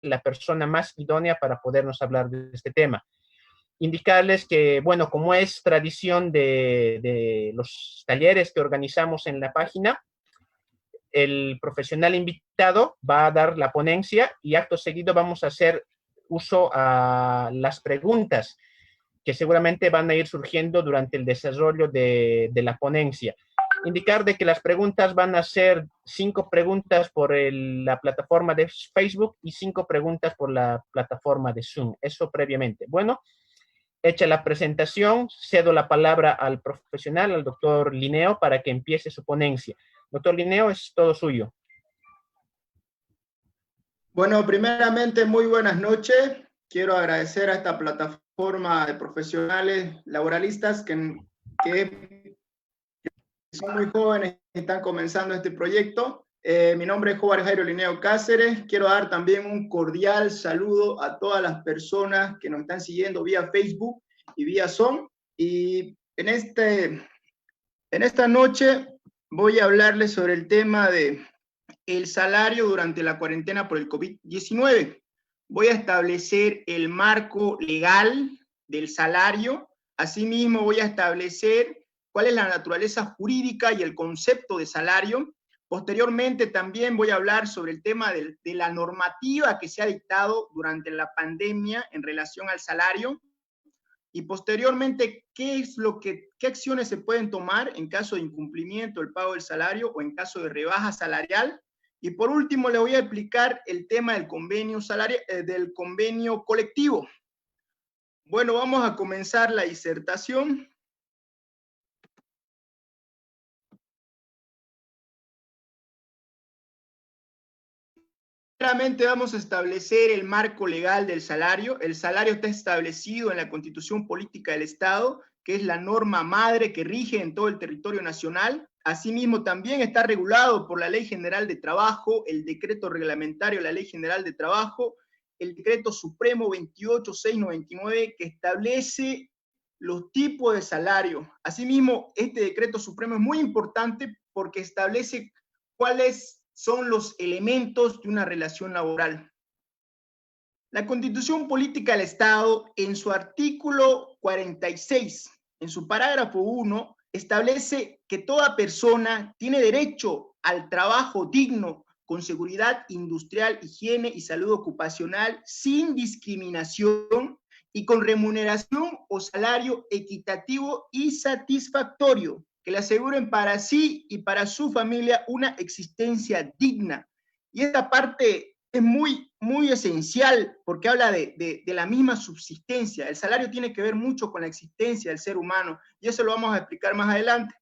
la persona más idónea para podernos hablar de este tema. Indicarles que, bueno, como es tradición de los talleres que organizamos en la página, el profesional invitado va a dar la ponencia y acto seguido vamos a hacer uso a las preguntas que seguramente van a ir surgiendo durante el desarrollo de la ponencia. Indicar de que las preguntas van a ser 5 preguntas por la plataforma de Facebook y 5 preguntas por la plataforma de Zoom. Eso previamente. Bueno, hecha la presentación, cedo la palabra al profesional, al doctor Linneo, para que empiece su ponencia. Doctor Linneo, es todo suyo. Bueno, primeramente, muy buenas noches. Quiero agradecer a esta plataforma de profesionales laboralistas que son muy jóvenes y están comenzando este proyecto. Mi nombre es Jovar Jairo Linneo Cáceres. Quiero dar también un cordial saludo a todas las personas que nos están siguiendo vía Facebook y vía Zoom. Y en esta noche voy a hablarles sobre el tema de el salario durante la cuarentena por el COVID-19. Voy a establecer el marco legal del salario. Asimismo, voy a establecer cuál es la naturaleza jurídica y el concepto de salario. Posteriormente, también voy a hablar sobre el tema de la normativa que se ha dictado durante la pandemia en relación al salario. Y posteriormente, ¿qué acciones se pueden tomar en caso de incumplimiento del pago del salario o en caso de rebaja salarial? Y por último, le voy a explicar el tema del convenio colectivo. Bueno, vamos a comenzar la disertación. Primeramente vamos a establecer el marco legal del salario. El salario está establecido en la Constitución Política del Estado, que es la norma madre que rige en todo el territorio nacional. Asimismo, también está regulado por la Ley General de Trabajo, el decreto reglamentario de la Ley General de Trabajo, el decreto supremo 28699, que establece los tipos de salario. Asimismo, este decreto supremo es muy importante porque establece cuáles son los elementos de una relación laboral. La Constitución Política del Estado, en su artículo 46, en su parágrafo 1, establece que toda persona tiene derecho al trabajo digno, con seguridad industrial, higiene y salud ocupacional, sin discriminación y con remuneración o salario equitativo y satisfactorio, que le aseguren para sí y para su familia una existencia digna. Y esta parte es muy esencial porque habla de la misma subsistencia. El salario tiene que ver mucho con la existencia del ser humano y eso lo vamos a explicar más adelante.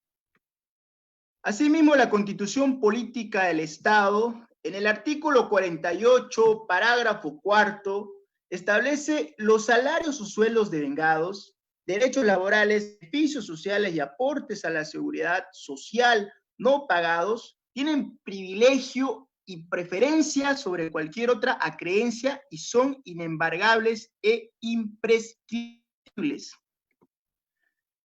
Asimismo, la Constitución Política del Estado, en el artículo 48, parágrafo 4, establece los salarios o sueldos devengados, derechos laborales, beneficios sociales y aportes a la seguridad social no pagados, tienen privilegio y preferencia sobre cualquier otra acreencia y son inembargables e imprescriptibles.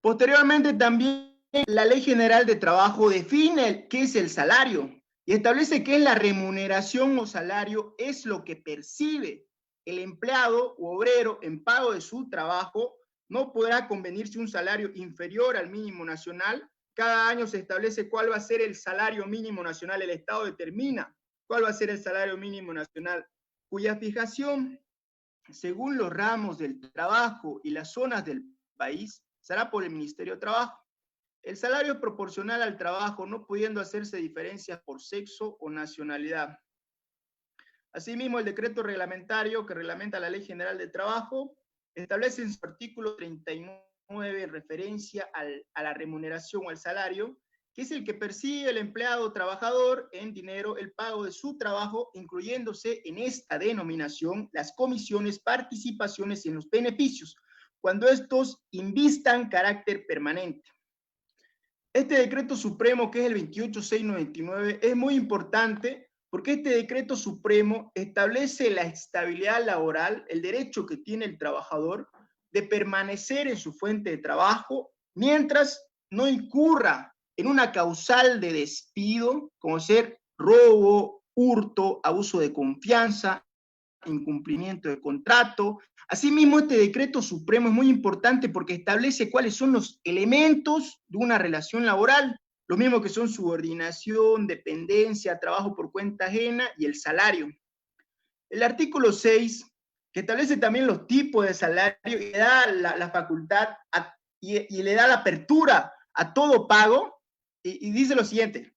Posteriormente, también la Ley General de Trabajo define qué es el salario y establece que la remuneración o salario es lo que percibe el empleado u obrero en pago de su trabajo. No podrá convenirse un salario inferior al mínimo nacional. Cada año se establece cuál va a ser el salario mínimo nacional. El Estado determina cuál va a ser el salario mínimo nacional, cuya fijación, según los ramos del trabajo y las zonas del país, será por el Ministerio de Trabajo. El salario es proporcional al trabajo, no pudiendo hacerse diferencias por sexo o nacionalidad. Asimismo, el decreto reglamentario que reglamenta la Ley General de Trabajo establece en su artículo 39 referencia a la remuneración o al salario, que es el que percibe el empleado trabajador en dinero el pago de su trabajo, incluyéndose en esta denominación las comisiones, participaciones y en los beneficios, cuando estos invistan carácter permanente. Este decreto supremo, que es el 28699, es muy importante porque este decreto supremo establece la estabilidad laboral, el derecho que tiene el trabajador de permanecer en su fuente de trabajo mientras no incurra en una causal de despido, como ser robo, hurto, abuso de confianza, incumplimiento de contrato. Asimismo, este decreto supremo es muy importante porque establece cuáles son los elementos de una relación laboral, lo mismo que son subordinación, dependencia, trabajo por cuenta ajena y el salario. El artículo 6, que establece también los tipos de salario y le da la facultad y le da la apertura a todo pago, y dice lo siguiente: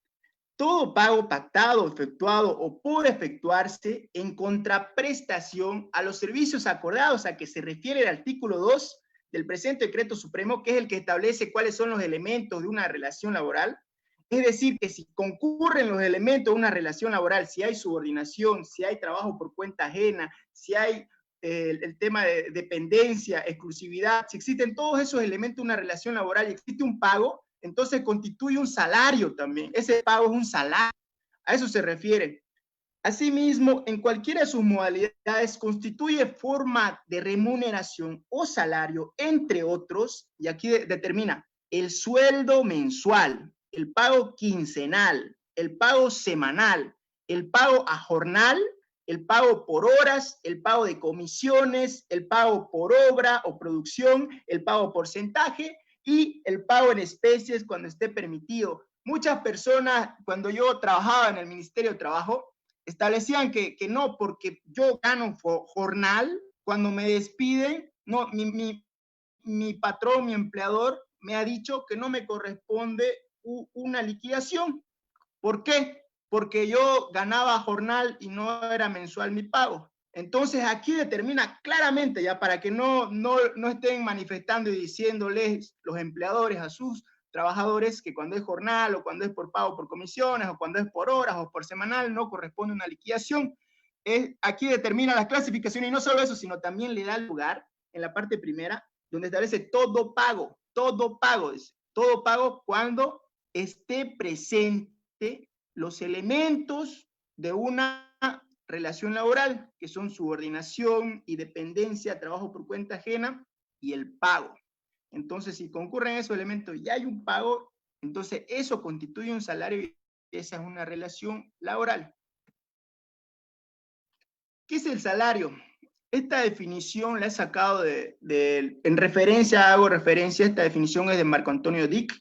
todo pago pactado, efectuado o por efectuarse en contraprestación a los servicios acordados, a que se refiere el artículo 2 del presente decreto supremo, que es el que establece cuáles son los elementos de una relación laboral. Es decir, que si concurren los elementos de una relación laboral, si hay subordinación, si hay trabajo por cuenta ajena, si hay el tema de dependencia, exclusividad, si existen todos esos elementos de una relación laboral y existe un pago, entonces constituye un salario también. Ese pago es un salario. A eso se refiere. Asimismo, en cualquiera de sus modalidades constituye forma de remuneración o salario, entre otros, y aquí determina el sueldo mensual, el pago quincenal, el pago semanal, el pago a jornal, el pago por horas, el pago de comisiones, el pago por obra o producción, el pago porcentaje y el pago en especies cuando esté permitido. Muchas personas, cuando yo trabajaba en el Ministerio de Trabajo, establecían que no, porque yo gano jornal, cuando me despiden, no, mi patrón, mi empleador, me ha dicho que no me corresponde una liquidación. ¿Por qué? Porque yo ganaba jornal y no era mensual mi pago. Entonces aquí determina claramente, ya para que no estén manifestando y diciéndoles los empleadores a sus trabajadores que cuando es jornal o cuando es por pago por comisiones o cuando es por horas o por semanal no corresponde una liquidación. Aquí determina las clasificaciones y no solo eso, sino también le da lugar en la parte primera donde establece todo pago dice, todo pago cuando esté presente los elementos de una relación laboral, que son subordinación y dependencia, trabajo por cuenta ajena y el pago. Entonces, si concurren esos elementos y hay un pago, entonces eso constituye un salario y esa es una relación laboral. ¿Qué es el salario? Esta definición la he sacado en referencia, hago referencia, esta definición es de Marco Antonio Dick,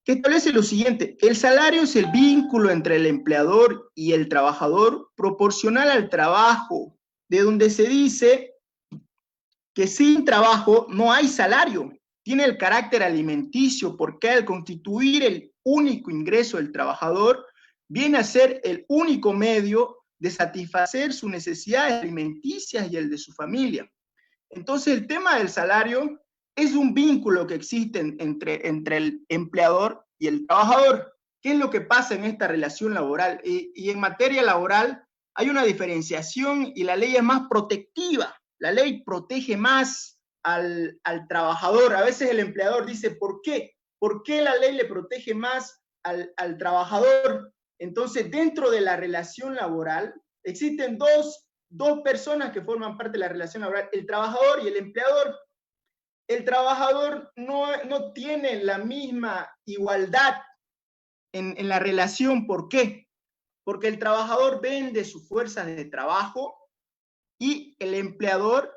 que establece lo siguiente: el salario es el vínculo entre el empleador y el trabajador proporcional al trabajo, de donde se dice que sin trabajo no hay salario. Tiene el carácter alimenticio porque al constituir el único ingreso del trabajador, viene a ser el único medio de satisfacer sus necesidades alimenticias y el de su familia. Entonces el tema del salario es un vínculo que existe entre el empleador y el trabajador. ¿Qué es lo que pasa en esta relación laboral? Y en materia laboral hay una diferenciación y la ley es más protectiva. La ley protege más al trabajador. A veces el empleador dice, ¿por qué? ¿Por qué la ley le protege más al trabajador? Entonces, dentro de la relación laboral existen dos personas que forman parte de la relación laboral, el trabajador y el empleador. El trabajador no tiene la misma igualdad en la relación. ¿Por qué? Porque el trabajador vende sus fuerzas de trabajo y el empleador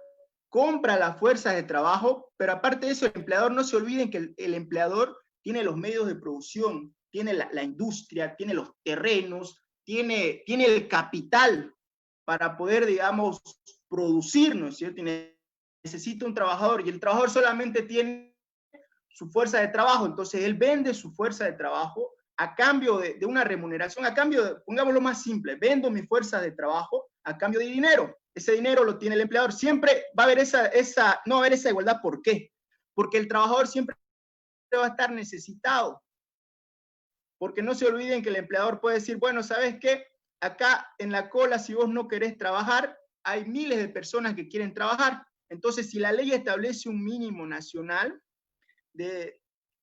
compra las fuerzas de trabajo, pero aparte de eso, el empleador, no se olviden que el empleador tiene los medios de producción, tiene la industria, tiene los terrenos, tiene el capital para poder, digamos, producir, ¿no es cierto? Y necesita un trabajador, y el trabajador solamente tiene su fuerza de trabajo, entonces él vende su fuerza de trabajo a cambio de una remuneración, a cambio de, pongámoslo más simple, vendo mi fuerza de trabajo a cambio de dinero. Ese dinero lo tiene el empleador. Siempre va a haber no va a haber esa igualdad. ¿Por qué? Porque el trabajador siempre va a estar necesitado. Porque no se olviden que el empleador puede decir, bueno, ¿sabes qué? Acá en la cola, si vos no querés trabajar, hay miles de personas que quieren trabajar. Entonces, si la ley establece un mínimo nacional,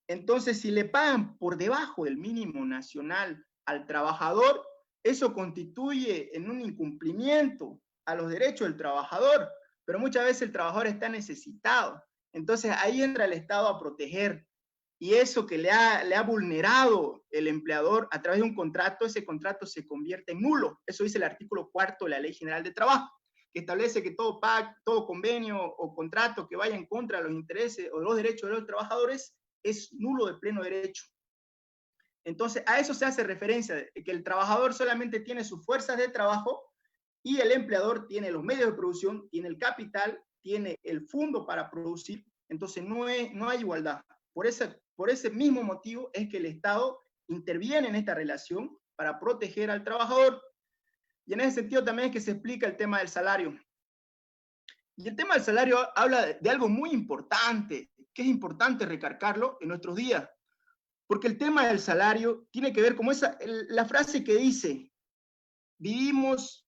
entonces si le pagan por debajo del mínimo nacional al trabajador, eso constituye en un incumplimiento a los derechos del trabajador, pero muchas veces el trabajador está necesitado. Entonces ahí entra el Estado a proteger, y eso que le ha vulnerado el empleador a través de un contrato, ese contrato se convierte en nulo. Eso dice el artículo 4 de la Ley General de Trabajo. que establece que todo pacto, todo convenio o contrato que vaya en contra de los intereses o de los derechos de los trabajadores es nulo de pleno derecho. Entonces, a eso se hace referencia, de que el trabajador solamente tiene sus fuerzas de trabajo y el empleador tiene los medios de producción, tiene el capital, tiene el fondo para producir. Entonces, no hay igualdad. Por ese mismo motivo es que el Estado interviene en esta relación para proteger al trabajador. Y en ese sentido también es que se explica el tema del salario. Y el tema del salario habla de algo muy importante, que es importante recargarlo en nuestros días. Porque el tema del salario tiene que ver con la frase que dice, vivimos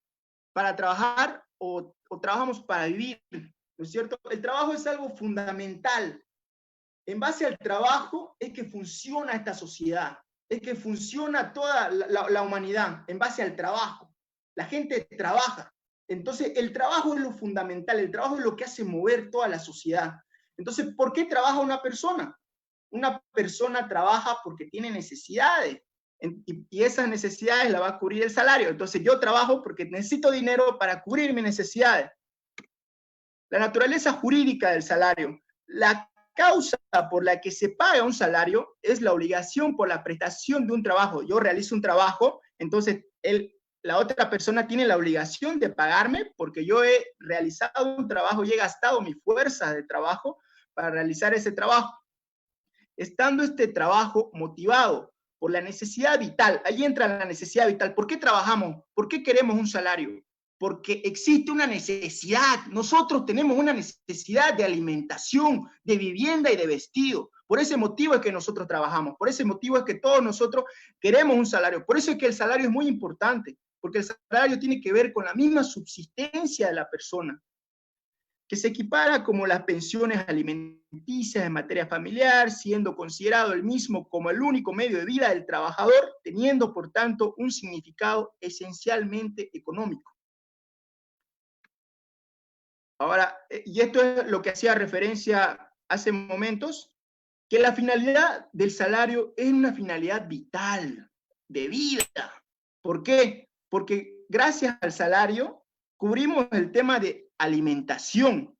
para trabajar o trabajamos para vivir, ¿no es cierto? El trabajo es algo fundamental. En base al trabajo es que funciona esta sociedad, es que funciona toda la humanidad, en base al trabajo. La gente trabaja. Entonces, el trabajo es lo fundamental, el trabajo es lo que hace mover toda la sociedad. Entonces, ¿por qué trabaja una persona? Una persona trabaja porque tiene necesidades y esas necesidades las va a cubrir el salario. Entonces yo trabajo porque necesito dinero para cubrir mis necesidades. La naturaleza jurídica del salario. La causa por la que se paga un salario es la obligación por la prestación de un trabajo. Yo realizo un trabajo, entonces la otra persona tiene la obligación de pagarme porque yo he realizado un trabajo y he gastado mi fuerza de trabajo para realizar ese trabajo. Estando este trabajo motivado por la necesidad vital, ahí entra la necesidad vital. ¿Por qué trabajamos? ¿Por qué queremos un salario? Porque existe una necesidad. Nosotros tenemos una necesidad de alimentación, de vivienda y de vestido. Por ese motivo es que nosotros trabajamos. Por ese motivo es que todos nosotros queremos un salario. Por eso es que el salario es muy importante, porque el salario tiene que ver con la misma subsistencia de la persona, que se equipara como las pensiones alimenticias en materia familiar, siendo considerado el mismo como el único medio de vida del trabajador, teniendo por tanto un significado esencialmente económico. Ahora, y esto es lo que hacía referencia hace momentos, que la finalidad del salario es una finalidad vital, de vida. ¿Por qué? Porque gracias al salario cubrimos el tema de alimentación,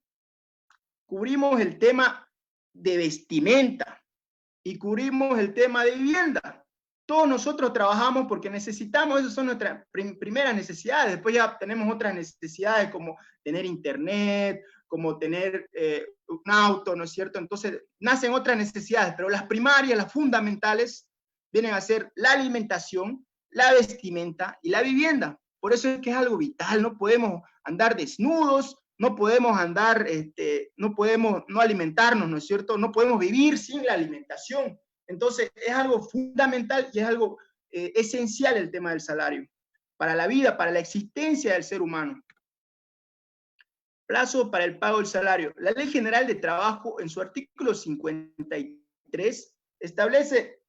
cubrimos el tema de vestimenta y cubrimos el tema de vivienda. Todos nosotros trabajamos porque necesitamos, esas son nuestras primeras necesidades. Después ya tenemos otras necesidades como tener internet, como tener un auto, ¿no es cierto? Entonces nacen otras necesidades, pero las primarias, las fundamentales, vienen a ser la alimentación, la vestimenta y la vivienda. Por eso es que es algo vital, no podemos andar desnudos, no podemos andar, no podemos no alimentarnos, ¿no es cierto? No podemos vivir sin la alimentación. Entonces, es algo fundamental y es algo esencial el tema del salario para la vida, para la existencia del ser humano. Plazo para el pago del salario. La Ley General de Trabajo, en su artículo 53, establece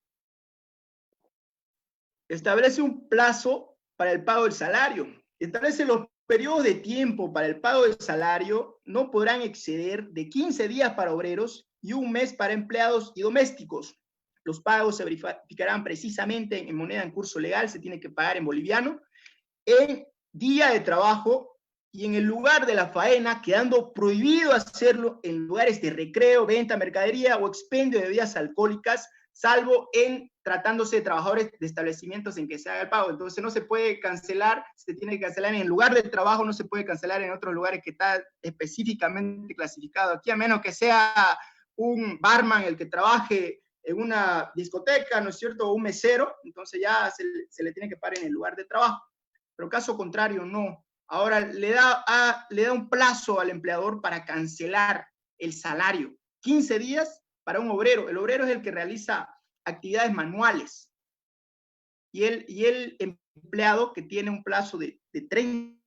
un plazo para el pago del salario. Establece los periodos de tiempo para el pago del salario no podrán exceder de 15 días para obreros y un mes para empleados y domésticos. Los pagos se verificarán precisamente en moneda en curso legal, se tiene que pagar en boliviano, en día de trabajo y en el lugar de la faena, quedando prohibido hacerlo en lugares de recreo, venta, mercadería o expendio de bebidas alcohólicas, salvo en tratándose de trabajadores de establecimientos en que se haga el pago. Entonces no se puede cancelar, se tiene que cancelar en el lugar del trabajo, no se puede cancelar en otros lugares que está específicamente clasificado aquí, a menos que sea un barman el que trabaje en una discoteca, ¿no es cierto?, o un mesero, entonces ya se le tiene que pagar en el lugar de trabajo. Pero caso contrario, no. Ahora le da un plazo al empleador para cancelar el salario. 15 días para un obrero. El obrero es el que realiza actividades manuales. Y el empleado que tiene un plazo de 30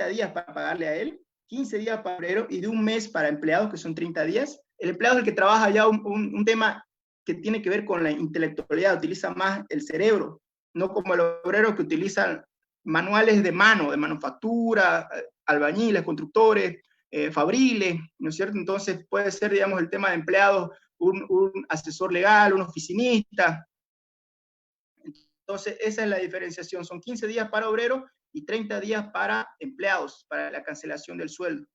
días para pagarle a él, 15 días para obrero y de un mes para empleados, que son 30 días. El empleado es el que trabaja ya un tema que tiene que ver con la intelectualidad, utiliza más el cerebro, no como el obrero que utiliza manuales de mano, de manufactura, albañiles, constructores, fabriles, ¿no es cierto? Entonces puede ser, digamos, el tema de empleados, un asesor legal, un oficinista. Entonces esa es la diferenciación, son 15 días para obrero y 30 días para empleados, para la cancelación del sueldo.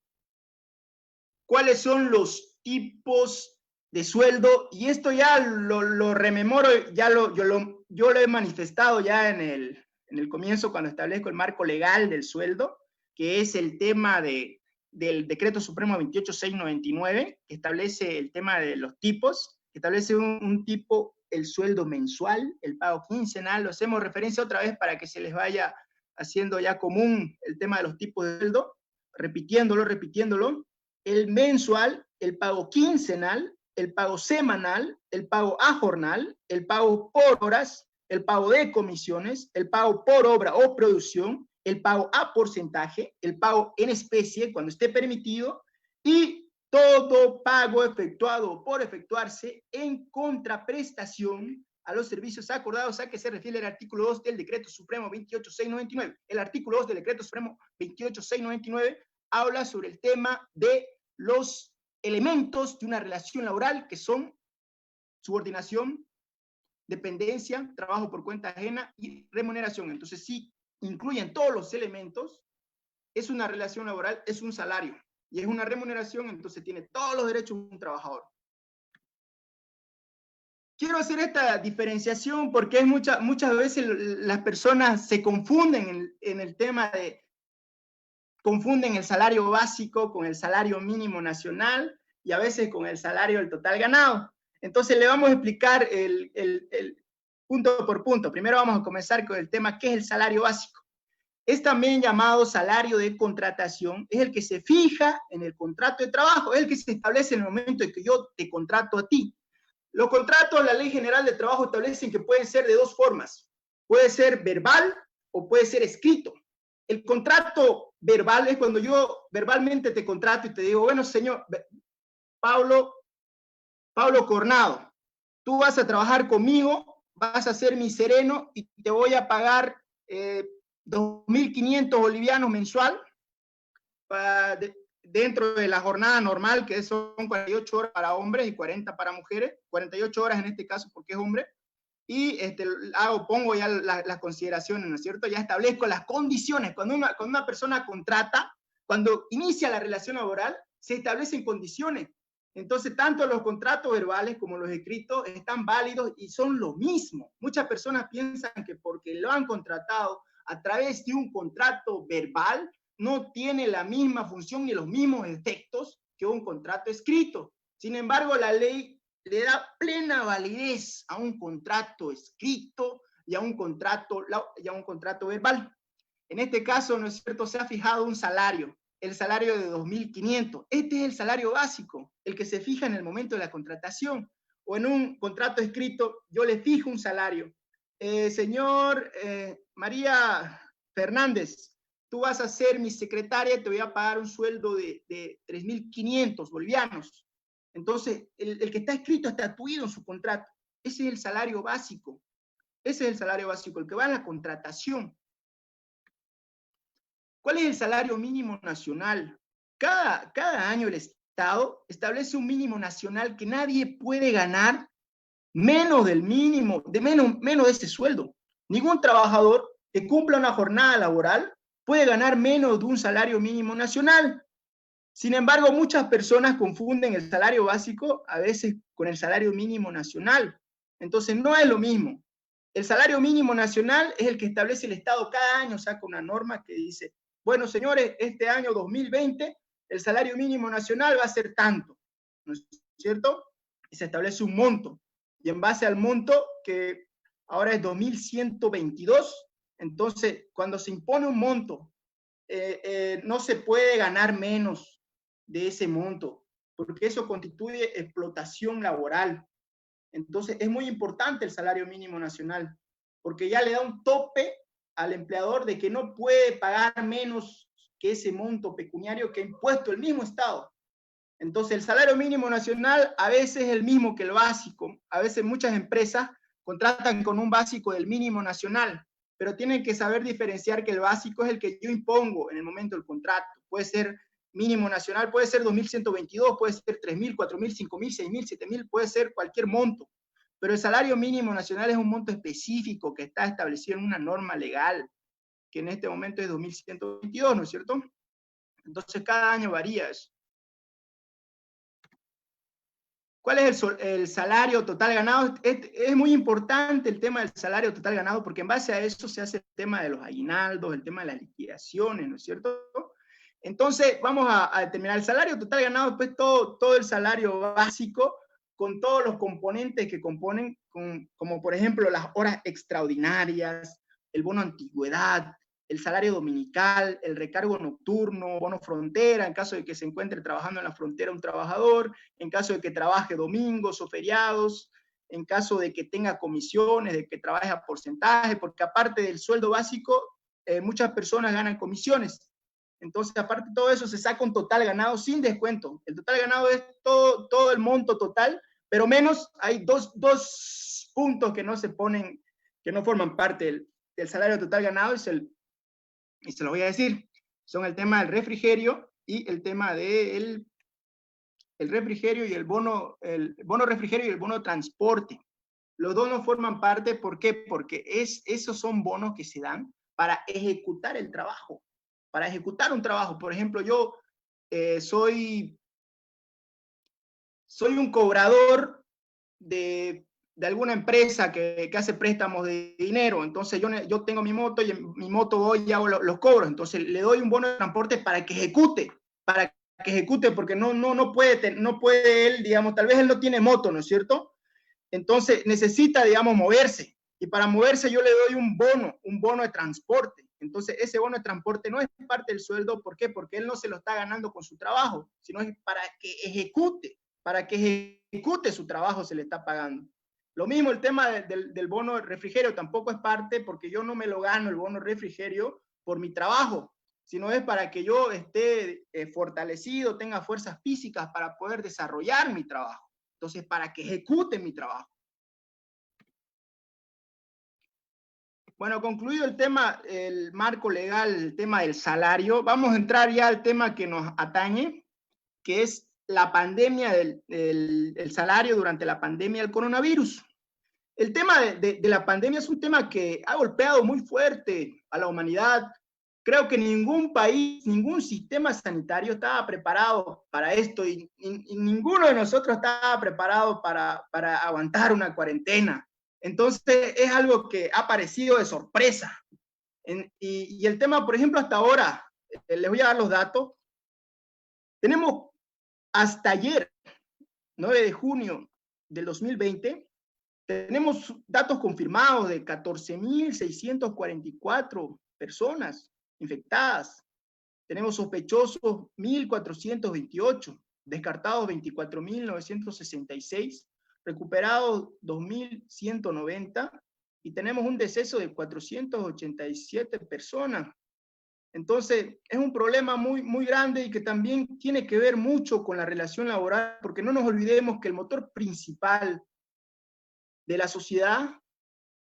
¿Cuáles son los tipos de sueldo? Y esto ya lo rememoro, yo lo he manifestado ya en el comienzo cuando establezco el marco legal del sueldo, que es el tema del Decreto Supremo 28699, que establece el tema de los tipos, que establece un tipo, el sueldo mensual, el pago quincenal. Lo hacemos referencia otra vez para que se les vaya haciendo ya común el tema de los tipos de sueldo, repitiéndolo. El mensual, el pago quincenal, el pago semanal, el pago ajornal, el pago por horas, el pago de comisiones, el pago por obra o producción, el pago a porcentaje, el pago en especie cuando esté permitido, y todo pago efectuado o por efectuarse en contraprestación a los servicios acordados, a que se refiere el artículo 2 del Decreto Supremo 28699. El artículo 2 del Decreto Supremo 28699 habla sobre el tema de los elementos de una relación laboral, que son subordinación, dependencia, trabajo por cuenta ajena y remuneración. Entonces, sí incluyen todos los elementos, es una relación laboral, es un salario y es una remuneración, entonces tiene todos los derechos de un trabajador. Quiero hacer esta diferenciación porque muchas veces las personas se confunden en el tema de, confunden el salario básico con el salario mínimo nacional y a veces con el salario del total ganado. Entonces le vamos a explicar el punto por punto. Primero vamos a comenzar con el tema, ¿qué es el salario básico? Es también llamado salario de contratación, es el que se fija en el contrato de trabajo, es el que se establece en el momento en que yo te contrato a ti. Los contratos, la Ley General de Trabajo establecen que pueden ser de dos formas. Puede ser verbal o puede ser escrito. El contrato verbal es cuando yo verbalmente te contrato y te digo, bueno, señor Pablo Cornado, tú vas a trabajar conmigo, vas a ser mi sereno y te voy a pagar 2.500 bolivianos mensual dentro de la jornada normal, que son 48 horas para hombres y 40 para mujeres, 48 horas en este caso porque es hombre, y pongo ya las consideraciones, ¿no es cierto? Ya establezco las condiciones. Cuando una persona contrata, cuando inicia la relación laboral, se establecen condiciones. Entonces, tanto los contratos verbales como los escritos están válidos y son lo mismo. Muchas personas piensan que porque lo han contratado a través de un contrato verbal, no tiene la misma función ni los mismos efectos que un contrato escrito. Sin embargo, la ley le da plena validez a un contrato escrito y a un contrato verbal. En este caso, ¿no es cierto?, se ha fijado un salario, el salario de 2.500. Este es el salario básico, el que se fija en el momento de la contratación. O en un contrato escrito, yo le fijo un salario. Señor María Fernández, tú vas a ser mi secretaria, te voy a pagar un sueldo de 3.500 bolivianos. Entonces, el que está escrito, está estatuido en su contrato. Ese es el salario básico. Ese es el salario básico, el que va en la contratación. ¿Cuál es el salario mínimo nacional? Cada año el Estado establece un mínimo nacional que nadie puede ganar menos del mínimo, menos de ese sueldo. Ningún trabajador que cumpla una jornada laboral puede ganar menos de un salario mínimo nacional. Sin embargo, muchas personas confunden el salario básico a veces con el salario mínimo nacional. Entonces, no es lo mismo. El salario mínimo nacional es el que establece el Estado cada año, saca una norma que dice, bueno, señores, este año 2020 el salario mínimo nacional va a ser tanto, ¿no es cierto? Y se establece un monto. Y en base al monto, que ahora es 2.122, entonces, cuando se impone un monto, no se puede ganar menos de ese monto, porque eso constituye explotación laboral. Entonces, es muy importante el salario mínimo nacional, porque ya le da un tope al empleador de que no puede pagar menos que ese monto pecuniario que ha impuesto el mismo Estado. Entonces, el salario mínimo nacional a veces es el mismo que el básico. A veces muchas empresas contratan con un básico del mínimo nacional, pero tienen que saber diferenciar que el básico es el que yo impongo en el momento del contrato. Puede ser mínimo nacional, puede ser 2.122, puede ser 3.000, 4.000, 5.000, 6.000, 7.000, puede ser cualquier monto. Pero el salario mínimo nacional es un monto específico que está establecido en una norma legal. que en este momento es 2.122, ¿no es cierto? Entonces cada año varía eso. ¿Cuál es el salario total ganado? Es muy importante el tema del salario total ganado, porque en base a eso se hace el tema de los aguinaldos, el tema de las liquidaciones, ¿no es cierto? Entonces, vamos a determinar el salario total ganado, pues todo el salario básico, con todos los componentes que componen, como por ejemplo las horas extraordinarias, el bono antigüedad, el salario dominical, el recargo nocturno, bono frontera, en caso de que se encuentre trabajando en la frontera un trabajador, en caso de que trabaje domingos o feriados, en caso de que tenga comisiones, de que trabaje a porcentaje, porque aparte del sueldo básico, muchas personas ganan comisiones. Entonces, aparte de todo eso, se saca un total ganado sin descuento. El total ganado es todo el monto total, pero menos hay dos puntos que no se ponen, que no forman parte del salario total ganado, y se lo voy a decir, son el tema del refrigerio y el tema del refrigerio y el bono refrigerio y el bono transporte. Los dos no forman parte, ¿por qué? Porque esos son bonos que se dan para ejecutar el trabajo, para ejecutar un trabajo. Por ejemplo, yo soy un cobrador de alguna empresa que hace préstamos de dinero, entonces yo tengo mi moto y en mi moto voy y hago los cobros, entonces le doy un bono de transporte para que ejecute, porque no puede él, digamos, tal vez él no tiene moto, ¿no es cierto? Entonces necesita, digamos, moverse, y para moverse yo le doy un bono de transporte. Entonces ese bono de transporte no es parte del sueldo, ¿por qué? Porque él no se lo está ganando con su trabajo, sino es para que ejecute su trabajo se le está pagando. Lo mismo el tema del bono de refrigerio tampoco es parte, porque yo no me lo gano el bono de refrigerio por mi trabajo, sino es para que yo esté fortalecido, tenga fuerzas físicas para poder desarrollar mi trabajo. Entonces, para que ejecute mi trabajo. Bueno, concluido el tema, el marco legal, el tema del salario, vamos a entrar ya al tema que nos atañe, que es la pandemia el salario durante la pandemia del coronavirus. El tema de la pandemia es un tema que ha golpeado muy fuerte a la humanidad. Creo que ningún país, ningún sistema sanitario estaba preparado para esto, y ninguno de nosotros estaba preparado para aguantar una cuarentena. Entonces es algo que ha aparecido de sorpresa. Y el tema, por ejemplo, hasta ahora, les voy a dar los datos. Tenemos hasta ayer, 9 de junio del 2020, tenemos datos confirmados de 14.644 personas infectadas. Tenemos sospechosos 1.428, descartados 24.966, recuperados 2.190, y tenemos un deceso de 487 personas. Entonces, es un problema muy, muy grande, y que también tiene que ver mucho con la relación laboral, porque no nos olvidemos que el motor principal de la sociedad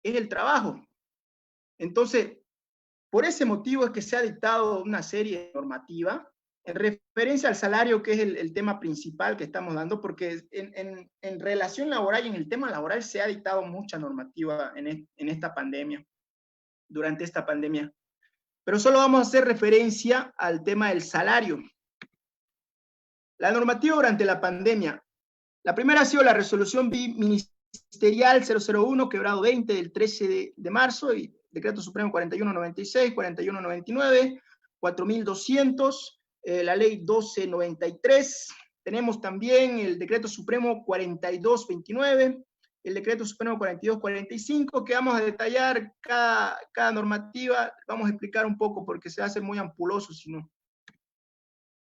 es el trabajo. Entonces, por ese motivo es que se ha dictado una serie de normativas en referencia al salario, que es el tema principal que estamos dando, porque en relación laboral y en el tema laboral se ha dictado mucha normativa en esta pandemia, durante esta pandemia. Pero solo vamos a hacer referencia al tema del salario. La normativa durante la pandemia. La primera ha sido la resolución ministerial 001/20 del 13 de marzo, y Decreto Supremo 4196, 4199, 4200, la Ley 1293. Tenemos también el Decreto Supremo 4229, el Decreto Supremo 4245, que vamos a detallar cada normativa, vamos a explicar un poco porque se hace muy ampuloso si no.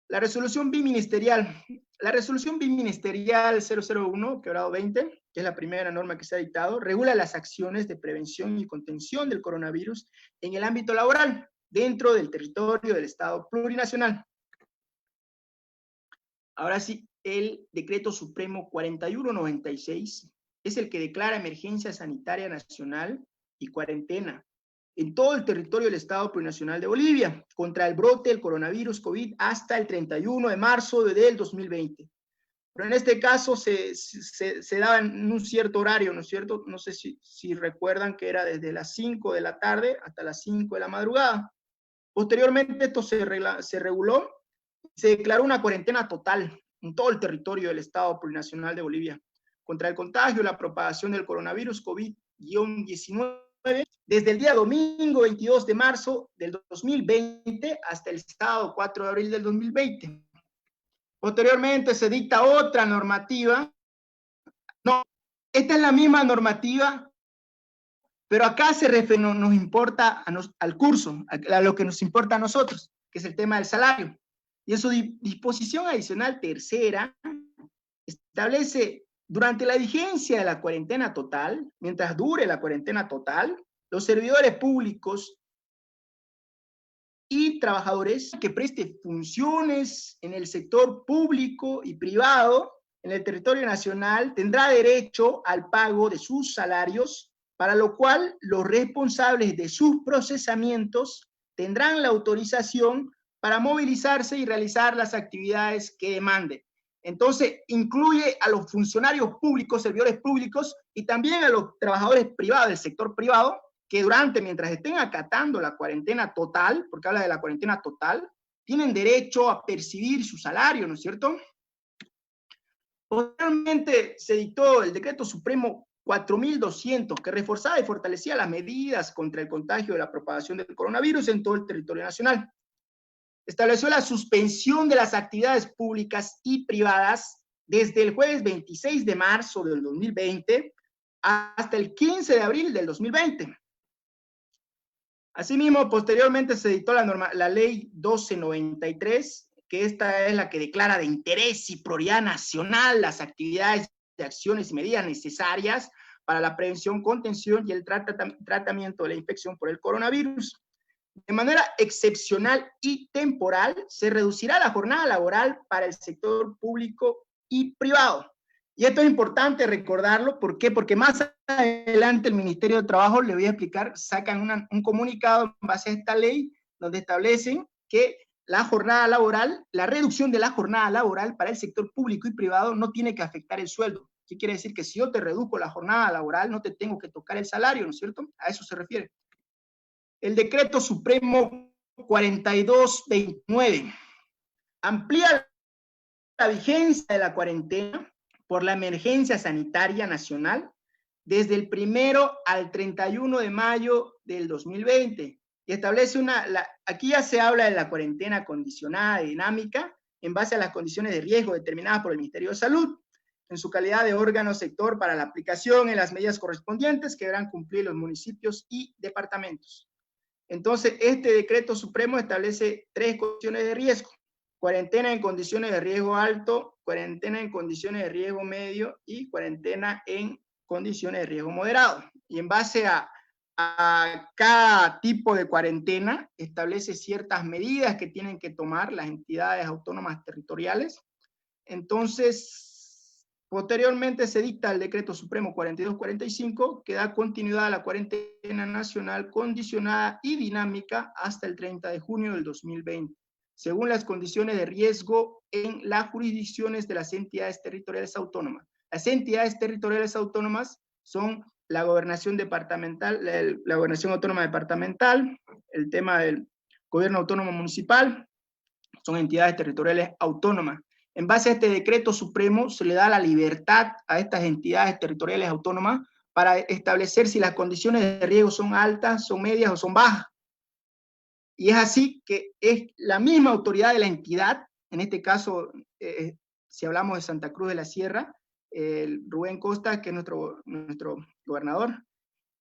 La resolución biministerial. La resolución biministerial 001/20, que es la primera norma que se ha dictado, regula las acciones de prevención y contención del coronavirus en el ámbito laboral, dentro del territorio del Estado plurinacional. Ahora sí, el Decreto Supremo 4196 es el que declara emergencia sanitaria nacional y cuarentena en todo el territorio del Estado plurinacional de Bolivia contra el brote del coronavirus COVID hasta el 31 de marzo del 2020. pero en este caso se daba en un cierto horario, ¿no es cierto? No sé si recuerdan que era desde las 5 de la tarde hasta las 5 de la madrugada. Posteriormente esto se reguló, se declaró una cuarentena total en todo el territorio del Estado Plurinacional de Bolivia contra el contagio y la propagación del coronavirus COVID-19 desde el día domingo 22 de marzo del 2020 hasta el sábado 4 de abril del 2020. Posteriormente se dicta otra normativa. No, esta es la misma normativa, pero acá nos importa al curso, a lo que nos importa a nosotros, que es el tema del salario. Y en su disposición adicional tercera, establece, durante la vigencia de la cuarentena total, mientras dure la cuarentena total, los servidores públicos y trabajadores que presten funciones en el sector público y privado en el territorio nacional tendrá derecho al pago de sus salarios, para lo cual los responsables de sus procesamientos tendrán la autorización para movilizarse y realizar las actividades que demanden. Entonces, incluye a los funcionarios públicos, servidores públicos, y también a los trabajadores privados, del sector privado, que mientras estén acatando la cuarentena total, porque habla de la cuarentena total, tienen derecho a percibir su salario, ¿no es cierto? Posteriormente se dictó el Decreto Supremo 4.200, que reforzaba y fortalecía las medidas contra el contagio de la propagación del coronavirus en todo el territorio nacional. Estableció la suspensión de las actividades públicas y privadas desde el jueves 26 de marzo del 2020 hasta el 15 de abril del 2020. Asimismo, posteriormente se dictó la ley 1293, que esta es la que declara de interés y prioridad nacional las actividades de acciones y medidas necesarias para la prevención, contención y el tratamiento de la infección por el coronavirus. De manera excepcional y temporal, se reducirá la jornada laboral para el sector público y privado. Y esto es importante recordarlo, ¿por qué? Porque más adelante el Ministerio de Trabajo, le voy a explicar, sacan un comunicado en base a esta ley, donde establecen que la jornada laboral, la reducción de la jornada laboral para el sector público y privado no tiene que afectar el sueldo. ¿Qué quiere decir? Que si yo te reduzco la jornada laboral, no te tengo que tocar el salario, ¿no es cierto? A eso se refiere. El Decreto Supremo 4229 amplía la vigencia de la cuarentena por la emergencia sanitaria nacional desde el 1 al 31 de mayo del 2020 y establece aquí ya se habla de la cuarentena condicionada y dinámica en base a las condiciones de riesgo determinadas por el Ministerio de Salud en su calidad de órgano sector para la aplicación en las medidas correspondientes que deberán cumplir los municipios y departamentos. Entonces, este decreto supremo establece 3 condiciones de riesgo: cuarentena en condiciones de riesgo alto, cuarentena en condiciones de riesgo medio y cuarentena en condiciones de riesgo moderado. Y en base a cada tipo de cuarentena, establece ciertas medidas que tienen que tomar las entidades autónomas territoriales. Entonces, posteriormente se dicta el Decreto Supremo 4245, que da continuidad a la cuarentena nacional condicionada y dinámica hasta el 30 de junio del 2020, según las condiciones de riesgo en las jurisdicciones de las entidades territoriales autónomas. Las entidades territoriales autónomas son la gobernación departamental, la gobernación autónoma departamental, el tema del gobierno autónomo municipal, son entidades territoriales autónomas. En base a este decreto supremo se le da la libertad a estas entidades territoriales autónomas para establecer si las condiciones de riesgo son altas, son medias o son bajas. Y es así que es la misma autoridad de la entidad, en este caso, si hablamos de Santa Cruz de la Sierra, Rubén Costa, que es nuestro gobernador,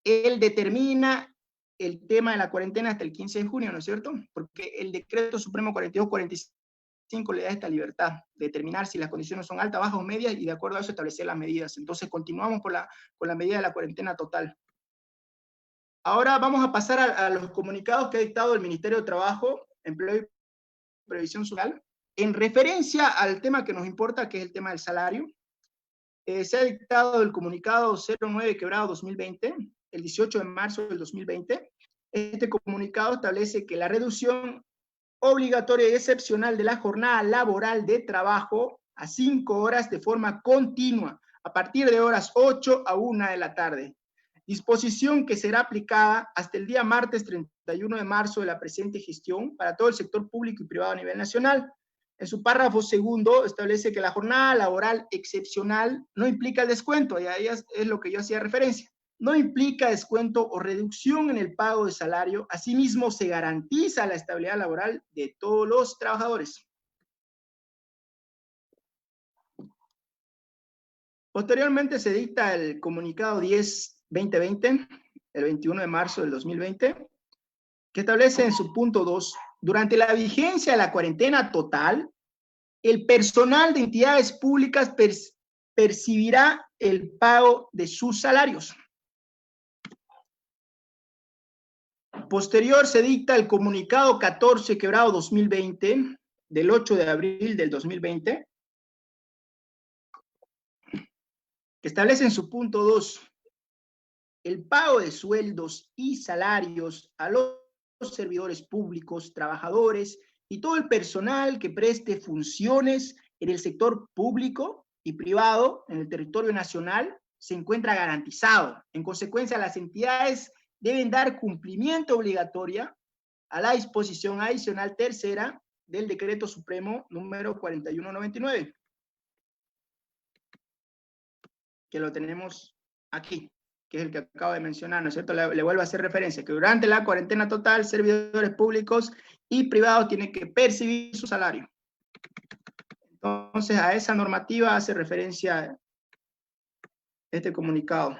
él determina el tema de la cuarentena hasta el 15 de junio, ¿no es cierto? Porque el decreto supremo 4245 le da esta libertad de determinar si las condiciones son altas, bajas o medias, y de acuerdo a eso establecer las medidas. Entonces continuamos con la medida de la cuarentena total. Ahora vamos a pasar a los comunicados que ha dictado el Ministerio de Trabajo, Empleo y Previsión Social, en referencia al tema que nos importa, que es el tema del salario. Se ha dictado el comunicado 09/2020, el 18 de marzo del 2020. Este comunicado establece que la reducción obligatoria y excepcional de la jornada laboral de trabajo a 5 horas de forma continua, a partir de horas 8 a 1 de la tarde. Disposición que será aplicada hasta el día martes 31 de marzo de la presente gestión para todo el sector público y privado a nivel nacional. En su párrafo segundo establece que la jornada laboral excepcional no implica el descuento, y ahí es lo que yo hacía referencia. No implica descuento o reducción en el pago de salario. Asimismo, se garantiza la estabilidad laboral de todos los trabajadores. Posteriormente se dicta el comunicado 10-2020, el 21 de marzo del 2020, que establece en su punto 2, durante la vigencia de la cuarentena total, el personal de entidades públicas percibirá el pago de sus salarios. Posterior se dicta el comunicado 14/2020, del 8 de abril del 2020, que establece en su punto 2 el pago de sueldos y salarios a los servidores públicos, trabajadores y todo el personal que preste funciones en el sector público y privado en el territorio nacional se encuentra garantizado. En consecuencia, las entidades deben dar cumplimiento obligatorio a la disposición adicional tercera del Decreto Supremo número 4199, que lo tenemos aquí, que es el que acabo de mencionar, ¿no es cierto? Le vuelvo a hacer referencia, que durante la cuarentena total, servidores públicos y privados tienen que percibir su salario. Entonces, a esa normativa hace referencia este comunicado.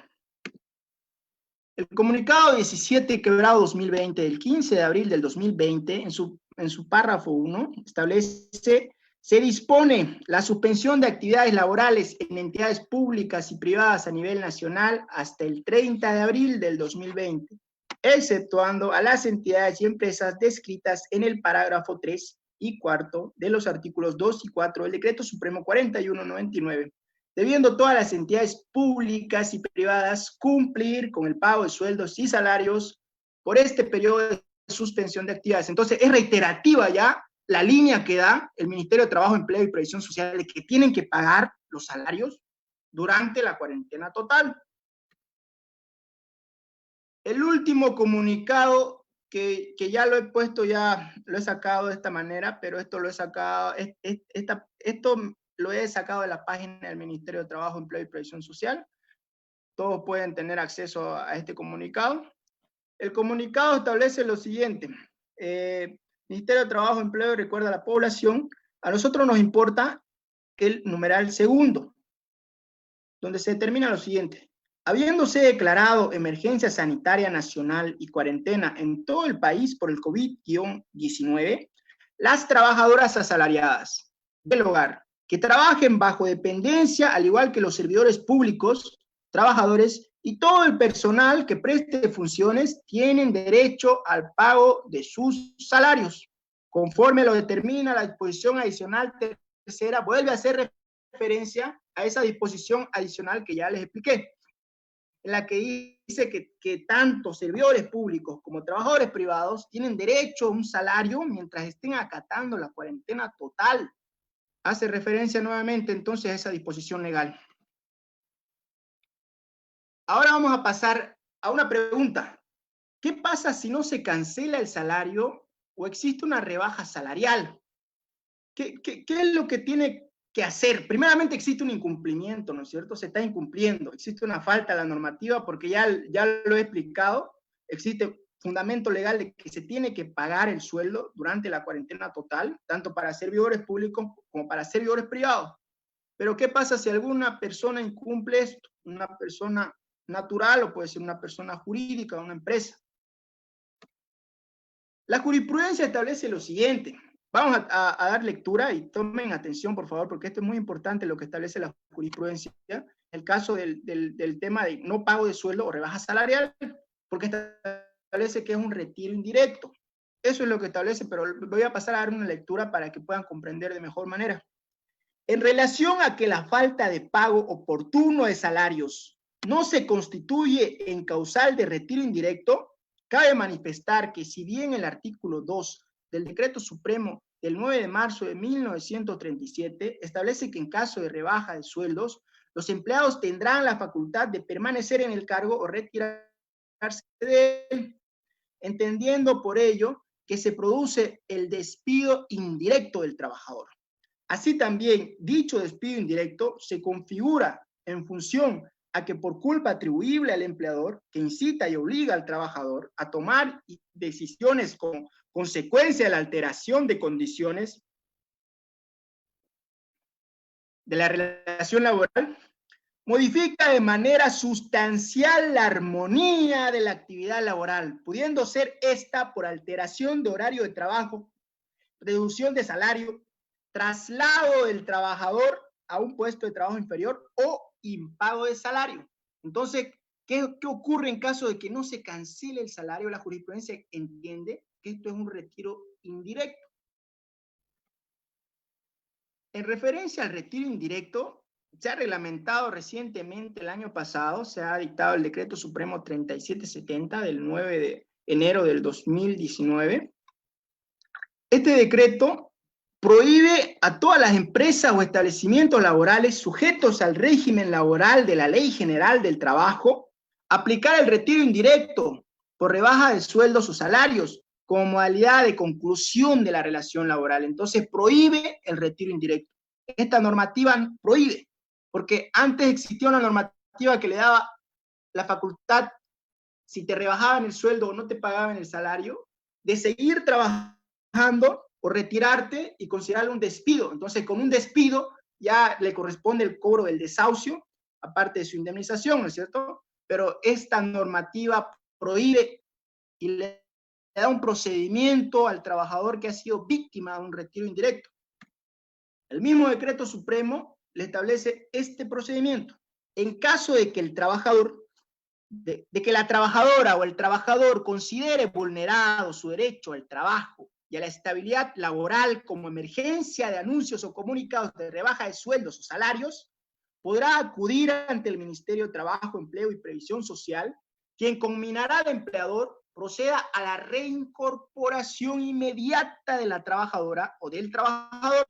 El comunicado 17/2020, del 15 de abril del 2020, en su párrafo 1, establece: se dispone la suspensión de actividades laborales en entidades públicas y privadas a nivel nacional hasta el 30 de abril del 2020, exceptuando a las entidades y empresas descritas en el parágrafo 3 y 4 de los artículos 2 y 4 del Decreto Supremo 4199, debiendo todas las entidades públicas y privadas cumplir con el pago de sueldos y salarios por este periodo de suspensión de actividades. Entonces, es reiterativa ya la línea que da el Ministerio de Trabajo, Empleo y Previsión Social de que tienen que pagar los salarios durante la cuarentena total. El último comunicado que ya lo he puesto, ya lo he sacado de esta manera, pero esto lo he sacado, esto lo he sacado de la página del Ministerio de Trabajo, Empleo y Previsión Social. Todos pueden tener acceso a este comunicado. El comunicado establece lo siguiente: Ministerio de Trabajo, Empleo, recuerda a la población, a nosotros nos importa el numeral segundo, donde se determina lo siguiente: habiéndose declarado emergencia sanitaria nacional y cuarentena en todo el país por el COVID-19, las trabajadoras asalariadas del hogar que trabajen bajo dependencia, al igual que los servidores públicos, trabajadores y todo el personal que preste funciones, tienen derecho al pago de sus salarios, conforme lo determina la disposición adicional tercera. Vuelve a hacer referencia a esa disposición adicional que ya les expliqué, en la que dice que tanto servidores públicos como trabajadores privados tienen derecho a un salario mientras estén acatando la cuarentena total. Hace referencia nuevamente entonces a esa disposición legal. Ahora vamos a pasar a una pregunta. ¿Qué pasa si no se cancela el salario o existe una rebaja salarial? ¿Qué es lo que tiene que hacer? Primeramente existe un incumplimiento, ¿no es cierto? Se está incumpliendo, existe una falta de la normativa porque ya lo he explicado, existe fundamento legal de que se tiene que pagar el sueldo durante la cuarentena total, tanto para servidores públicos como para servidores privados. Pero ¿qué pasa si alguna persona incumple esto? Una persona natural o puede ser una persona jurídica, una empresa. La jurisprudencia establece lo siguiente. Vamos a dar lectura y tomen atención, por favor, porque esto es muy importante lo que establece la jurisprudencia. El caso del tema de no pago de sueldo o rebaja salarial, porque establece que es un retiro indirecto. Eso es lo que establece, pero voy a pasar a dar una lectura para que puedan comprender de mejor manera. En relación a que la falta de pago oportuno de salarios no se constituye en causal de retiro indirecto, cabe manifestar que si bien el artículo 2 del Decreto Supremo del 9 de marzo de 1937 establece que en caso de rebaja de sueldos, los empleados tendrán la facultad de permanecer en el cargo o retirarse de él, entendiendo por ello que se produce el despido indirecto del trabajador. Así también, dicho despido indirecto se configura en función a que por culpa atribuible al empleador, que incita y obliga al trabajador a tomar decisiones con consecuencia de la alteración de condiciones de la relación laboral, modifica de manera sustancial la armonía de la actividad laboral, pudiendo ser esta por alteración de horario de trabajo, reducción de salario, traslado del trabajador a un puesto de trabajo inferior o impago de salario. Entonces, ¿qué ocurre en caso de que no se cancele el salario? La jurisprudencia entiende que esto es un retiro indirecto. En referencia al retiro indirecto, se ha reglamentado recientemente el año pasado, se ha dictado el Decreto Supremo 3770 del 9 de enero del 2019. Este decreto prohíbe a todas las empresas o establecimientos laborales sujetos al régimen laboral de la Ley General del Trabajo aplicar el retiro indirecto por rebaja de sueldos o salarios como modalidad de conclusión de la relación laboral. Entonces prohíbe el retiro indirecto. Esta normativa prohíbe, porque antes existía una normativa que le daba la facultad, si te rebajaban el sueldo o no te pagaban el salario, de seguir trabajando o retirarte y considerarlo un despido. Entonces, con un despido ya le corresponde el cobro del desahucio, aparte de su indemnización, ¿no es cierto? Pero esta normativa prohíbe y le da un procedimiento al trabajador que ha sido víctima de un retiro indirecto. El mismo decreto supremo le establece este procedimiento. En caso de que el trabajador, de que la trabajadora o el trabajador considere vulnerado su derecho al trabajo y a la estabilidad laboral como emergencia de anuncios o comunicados de rebaja de sueldos o salarios, podrá acudir ante el Ministerio de Trabajo, Empleo y Previsión Social, quien conminará al empleador proceda a la reincorporación inmediata de la trabajadora o del trabajador,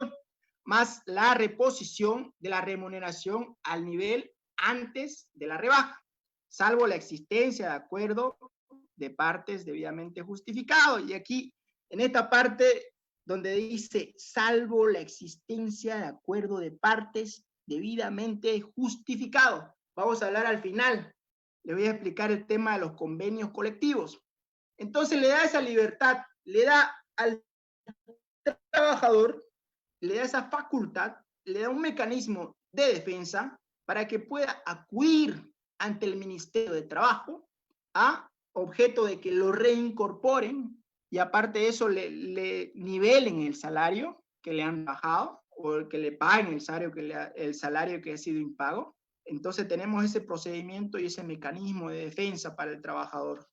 más la reposición de la remuneración al nivel antes de la rebaja, salvo la existencia de acuerdo de partes debidamente justificado. Y aquí, en esta parte donde dice, salvo la existencia de acuerdo de partes debidamente justificado. Vamos a hablar al final. Le voy a explicar el tema de los convenios colectivos. Entonces le da esa libertad, le da al trabajador, le da esa facultad, le da un mecanismo de defensa para que pueda acudir ante el Ministerio de Trabajo a objeto de que lo reincorporen y aparte de eso le nivelen el salario que le han bajado o que le paguen el salario que ha sido impago. Entonces tenemos ese procedimiento y ese mecanismo de defensa para el trabajador.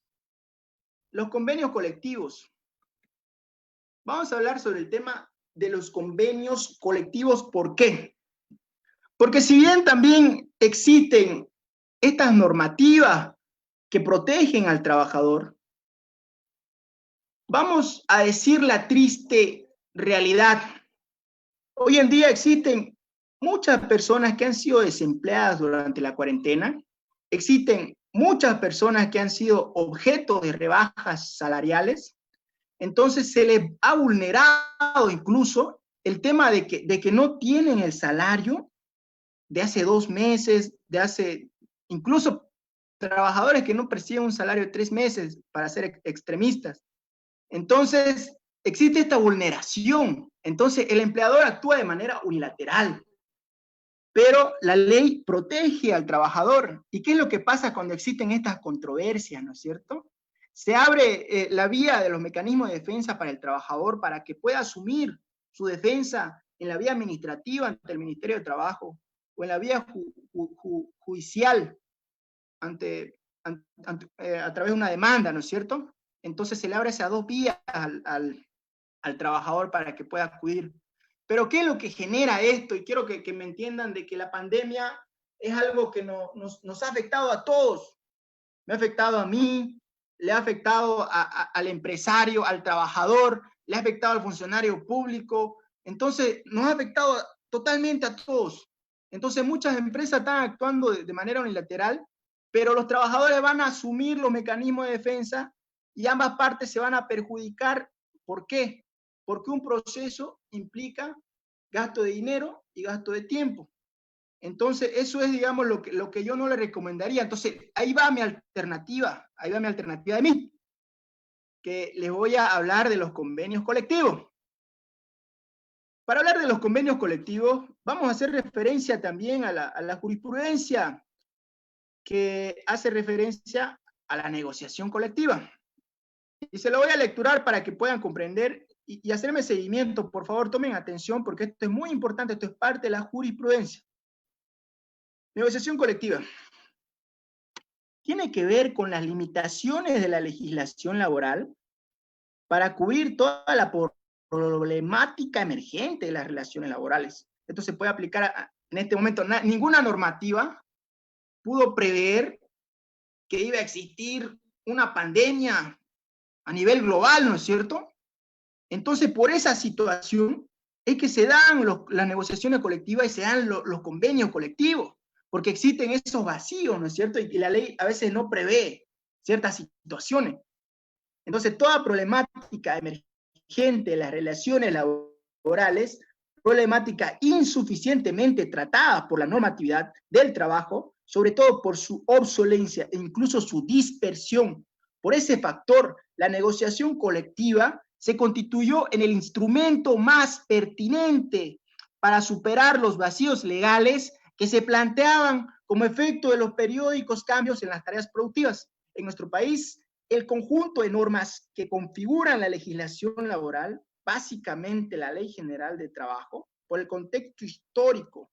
Los convenios colectivos. Vamos a hablar sobre el tema de los convenios colectivos. ¿Por qué? Porque si bien también existen estas normativas que protegen al trabajador, vamos a decir la triste realidad. Hoy en día existen muchas personas que han sido desempleadas durante la cuarentena, existen muchas personas que han sido objeto de rebajas salariales, entonces se les ha vulnerado incluso el tema de que no tienen el salario de hace 2 meses, incluso trabajadores que no perciben un salario de 3 meses, para ser extremistas. Entonces, existe esta vulneración. Entonces, el empleador actúa de manera unilateral, pero la ley protege al trabajador. ¿Y qué es lo que pasa cuando existen estas controversias, no es cierto? Se abre la vía de los mecanismos de defensa para el trabajador para que pueda asumir su defensa en la vía administrativa ante el Ministerio de Trabajo o en la vía judicial a través de una demanda, ¿no es cierto? Entonces se le abre esas 2 vías al trabajador para que pueda acudir. Pero ¿qué es lo que genera esto? Y quiero que me entiendan de que la pandemia es algo que nos ha afectado a todos. Me ha afectado a mí, le ha afectado al empresario, al trabajador, le ha afectado al funcionario público, entonces nos ha afectado totalmente a todos. Entonces muchas empresas están actuando de manera unilateral, pero los trabajadores van a asumir los mecanismos de defensa y ambas partes se van a perjudicar. ¿Por qué? Porque un proceso implica gasto de dinero y gasto de tiempo. Entonces, eso es, digamos, lo que yo no le recomendaría. Entonces, ahí va mi alternativa de mí, que les voy a hablar de los convenios colectivos. Para hablar de los convenios colectivos, vamos a hacer referencia también a la jurisprudencia que hace referencia a la negociación colectiva. Y se lo voy a lecturar para que puedan comprender y hacerme seguimiento. Por favor, tomen atención porque esto es muy importante, esto es parte de la jurisprudencia. Negociación colectiva. Tiene que ver con las limitaciones de la legislación laboral para cubrir toda la problemática emergente de las relaciones laborales. Esto se puede aplicar en este momento. Ninguna normativa pudo prever que iba a existir una pandemia a nivel global, ¿no es cierto? Entonces, por esa situación es que se dan las negociaciones colectivas y se dan los convenios colectivos, porque existen esos vacíos, ¿no es cierto? Y la ley a veces no prevé ciertas situaciones. Entonces, toda problemática emergente de las relaciones laborales, problemática insuficientemente tratada por la normatividad del trabajo, sobre todo por su obsolencia e incluso su dispersión. Por ese factor, la negociación colectiva se constituyó en el instrumento más pertinente para superar los vacíos legales que se planteaban como efecto de los periódicos cambios en las tareas productivas. En nuestro país, el conjunto de normas que configuran la legislación laboral, básicamente la Ley General de Trabajo, por el contexto histórico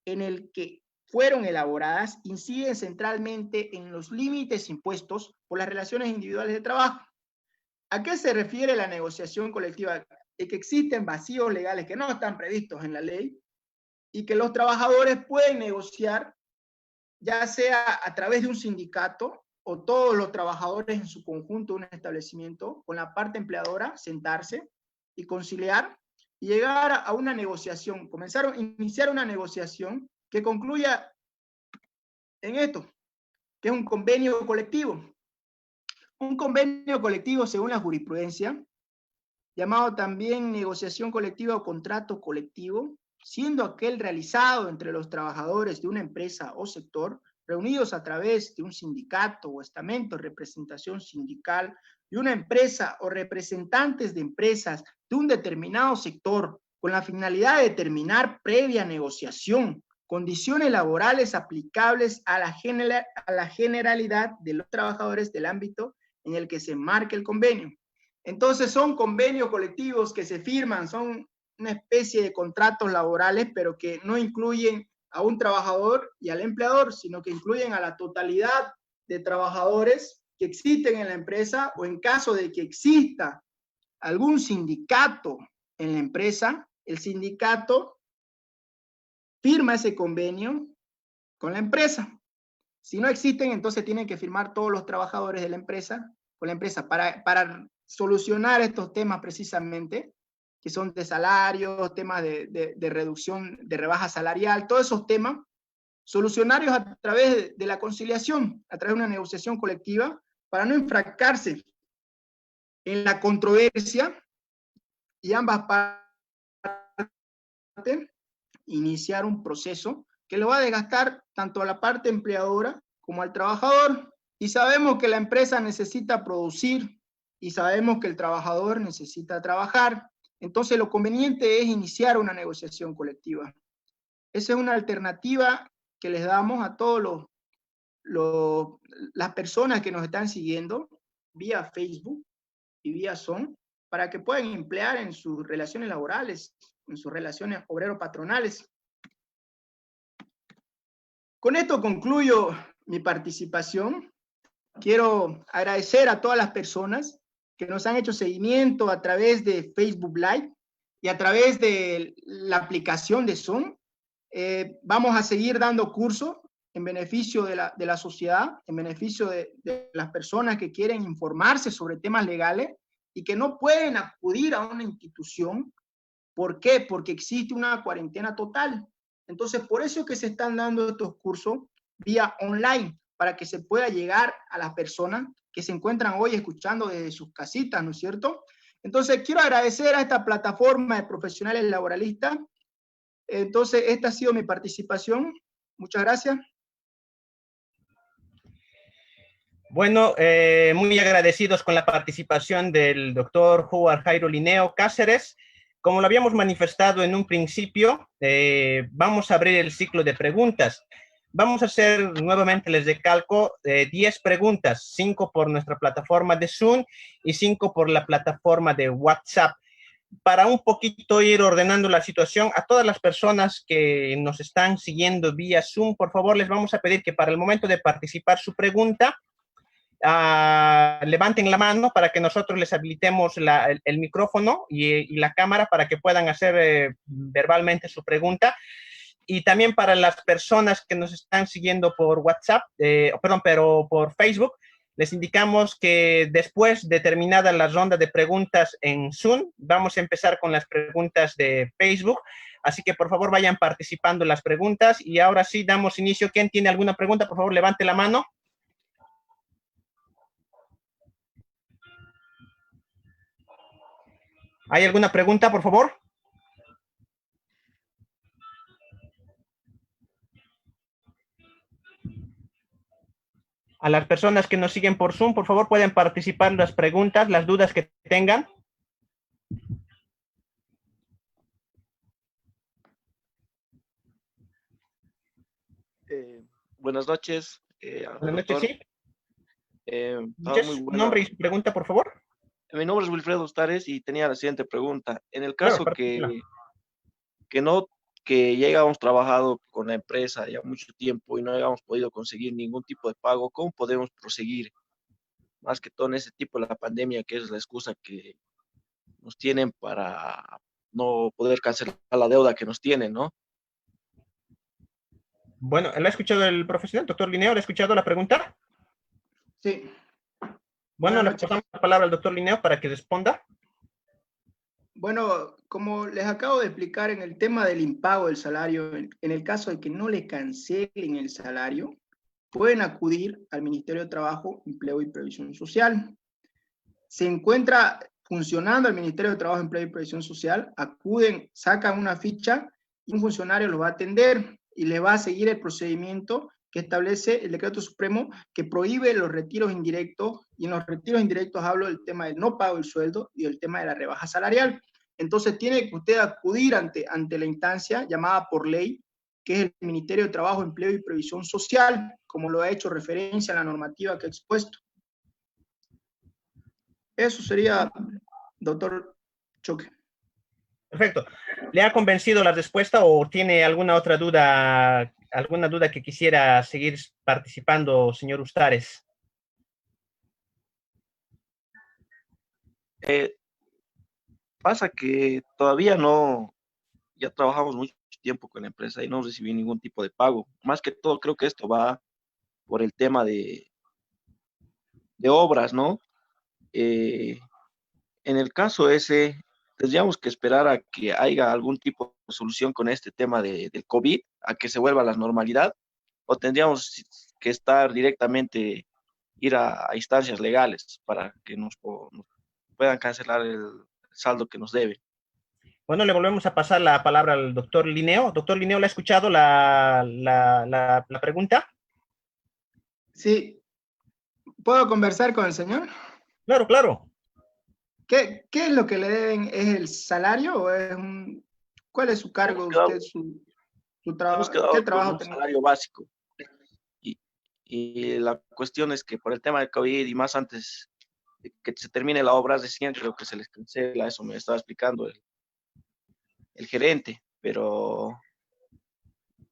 en el que fueron elaboradas, inciden centralmente en los límites impuestos por las relaciones individuales de trabajo. ¿A qué se refiere la negociación colectiva? De que existen vacíos legales que no están previstos en la ley y que los trabajadores pueden negociar, ya sea a través de un sindicato o todos los trabajadores en su conjunto de un establecimiento, con la parte empleadora, sentarse y conciliar y llegar a una negociación, iniciar una negociación que concluya en esto, que es un convenio colectivo. Un convenio colectivo, según la jurisprudencia, llamado también negociación colectiva o contrato colectivo, siendo aquel realizado entre los trabajadores de una empresa o sector, reunidos a través de un sindicato o estamento de representación sindical de una empresa o representantes de empresas de un determinado sector, con la finalidad de determinar previa negociación condiciones laborales aplicables a la generalidad de los trabajadores del ámbito en el que se marque el convenio. Entonces son convenios colectivos que se firman, son una especie de contratos laborales, pero que no incluyen a un trabajador y al empleador, sino que incluyen a la totalidad de trabajadores que existen en la empresa, o en caso de que exista algún sindicato en la empresa, el sindicato firma ese convenio con la empresa. Si no existen, entonces tienen que firmar todos los trabajadores de la empresa con la empresa para solucionar estos temas precisamente, que son de salarios, temas de reducción, de rebaja salarial, todos esos temas, solucionarios a través de la conciliación, a través de una negociación colectiva, para no enfrascarse en la controversia y ambas partes iniciar un proceso que lo va a desgastar tanto a la parte empleadora como al trabajador. Y sabemos que la empresa necesita producir y sabemos que el trabajador necesita trabajar. Entonces lo conveniente es iniciar una negociación colectiva. Esa es una alternativa que les damos a todos las personas que nos están siguiendo vía Facebook y vía Zoom, para que puedan emplear en sus relaciones laborales, en sus relaciones obrero-patronales. Con esto concluyo mi participación. Quiero agradecer a todas las personas que nos han hecho seguimiento a través de Facebook Live y a través de la aplicación de Zoom. Vamos a seguir dando cursos en beneficio de la sociedad, en beneficio de las personas que quieren informarse sobre temas legales y que no pueden acudir a una institución. ¿Por qué? Porque existe una cuarentena total. Entonces, por eso es que se están dando estos cursos vía online, para que se pueda llegar a las personas que se encuentran hoy escuchando desde sus casitas, ¿no es cierto? Entonces, quiero agradecer a esta plataforma de profesionales laboralistas. Entonces, esta ha sido mi participación. Muchas gracias. Bueno, muy agradecidos con la participación del doctor Howard Jairo Linneo Cáceres. Como lo habíamos manifestado en un principio, vamos a abrir el ciclo de preguntas. Vamos a hacer nuevamente, les recalco, 10 preguntas, 5 por nuestra plataforma de Zoom y 5 por la plataforma de WhatsApp. Para un poquito ir ordenando la situación, a todas las personas que nos están siguiendo vía Zoom, por favor, les vamos a pedir que para el momento de participar su pregunta, levanten la mano para que nosotros les habilitemos el micrófono y la cámara para que puedan hacer verbalmente su pregunta. Y también para las personas que nos están siguiendo por WhatsApp, pero por Facebook, les indicamos que después de terminada la ronda de preguntas en Zoom, vamos a empezar con las preguntas de Facebook. Así que por favor vayan participando en las preguntas y ahora sí damos inicio. ¿Quién tiene alguna pregunta? Por favor, levante la mano. ¿Hay alguna pregunta, por favor? A las personas que nos siguen por Zoom, por favor, pueden participar en las preguntas, las dudas que tengan. Buenas noches, Buenas noches, doctor. sí. Muy buena. Nombre y su pregunta, por favor. Mi nombre es Wilfredo Ustares y tenía la siguiente pregunta. En el Claro, caso que llegamos trabajado con la empresa ya mucho tiempo y no hayamos podido conseguir ningún tipo de pago, ¿cómo podemos proseguir? Más que todo en ese tipo de la pandemia, que es la excusa que nos tienen para no poder cancelar la deuda que nos tienen, ¿no? Bueno, ¿la ha escuchado el profesional, doctor Linneo? ¿Le ha escuchado la pregunta? Sí. Bueno, le pasamos la palabra al doctor Linneo para que responda. Bueno, como les acabo de explicar en el tema del impago del salario, en el caso de que no le cancelen el salario, pueden acudir al Ministerio de Trabajo, Empleo y Previsión Social. Se encuentra funcionando el Ministerio de Trabajo, Empleo y Previsión Social, acuden, sacan una ficha y un funcionario los va a atender y le va a seguir el procedimiento que establece el Decreto Supremo que prohíbe los retiros indirectos, y en los retiros indirectos hablo del tema del no pago del sueldo y del tema de la rebaja salarial. Entonces tiene que usted acudir ante la instancia llamada por ley, que es el Ministerio de Trabajo, Empleo y Previsión Social, como lo ha hecho referencia a la normativa que he expuesto. Eso sería, doctor Choque. Perfecto. ¿Le ha convencido la respuesta o tiene alguna duda que quisiera seguir participando, señor Ustares? Pasa que todavía no, ya trabajamos mucho tiempo con la empresa y no recibí ningún tipo de pago. Más que todo, creo que esto va por el tema de obras, ¿no? En el caso ese, tendríamos que esperar a que haya algún tipo de solución con este tema del COVID, a que se vuelva a la normalidad, o tendríamos que estar directamente, ir a instancias legales para que nos puedan cancelar el saldo que nos debe. Bueno, le volvemos a pasar la palabra al doctor Linneo. Doctor Linneo, ¿le ha escuchado la pregunta? Sí. ¿Puedo conversar con el señor? Claro, claro. ¿Qué es lo que le deben? ¿Es el salario o es un... ¿Cuál es su cargo usted, su trabajo? ¿Qué trabajo un tiene? salario básico. Y la cuestión es que por el tema del COVID y más antes de que se termine la obra recién, creo que se les cancela, eso me estaba explicando el gerente, pero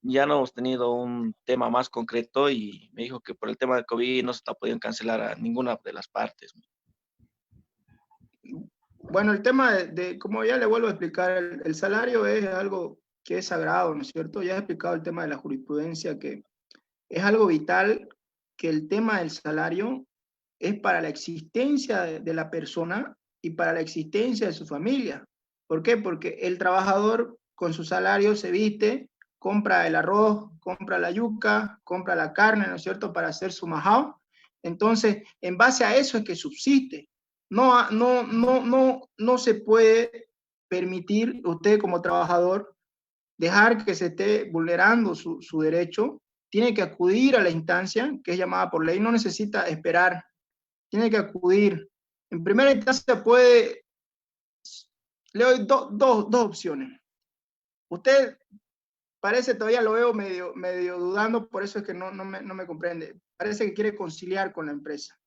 ya no hemos tenido un tema más concreto y me dijo que por el tema del COVID no se está pudiendo cancelar a ninguna de las partes. Bueno, el tema como ya le vuelvo a explicar, el salario es algo que es sagrado, ¿no es cierto? Ya he explicado el tema de la jurisprudencia, que es algo vital, que el tema del salario es para la existencia de la persona y para la existencia de su familia. ¿Por qué? Porque el trabajador con su salario se viste, compra el arroz, compra la yuca, compra la carne, ¿no es cierto?, para hacer su majao. Entonces, en base a eso es que subsiste. No se puede permitir usted como trabajador dejar que se esté vulnerando su derecho. Tiene que acudir a la instancia que es llamada por ley, no necesita esperar, tiene que acudir. En primera instancia le doy dos opciones. Usted parece, todavía lo veo medio dudando, por eso es que no me comprende. Parece que quiere conciliar con la empresa.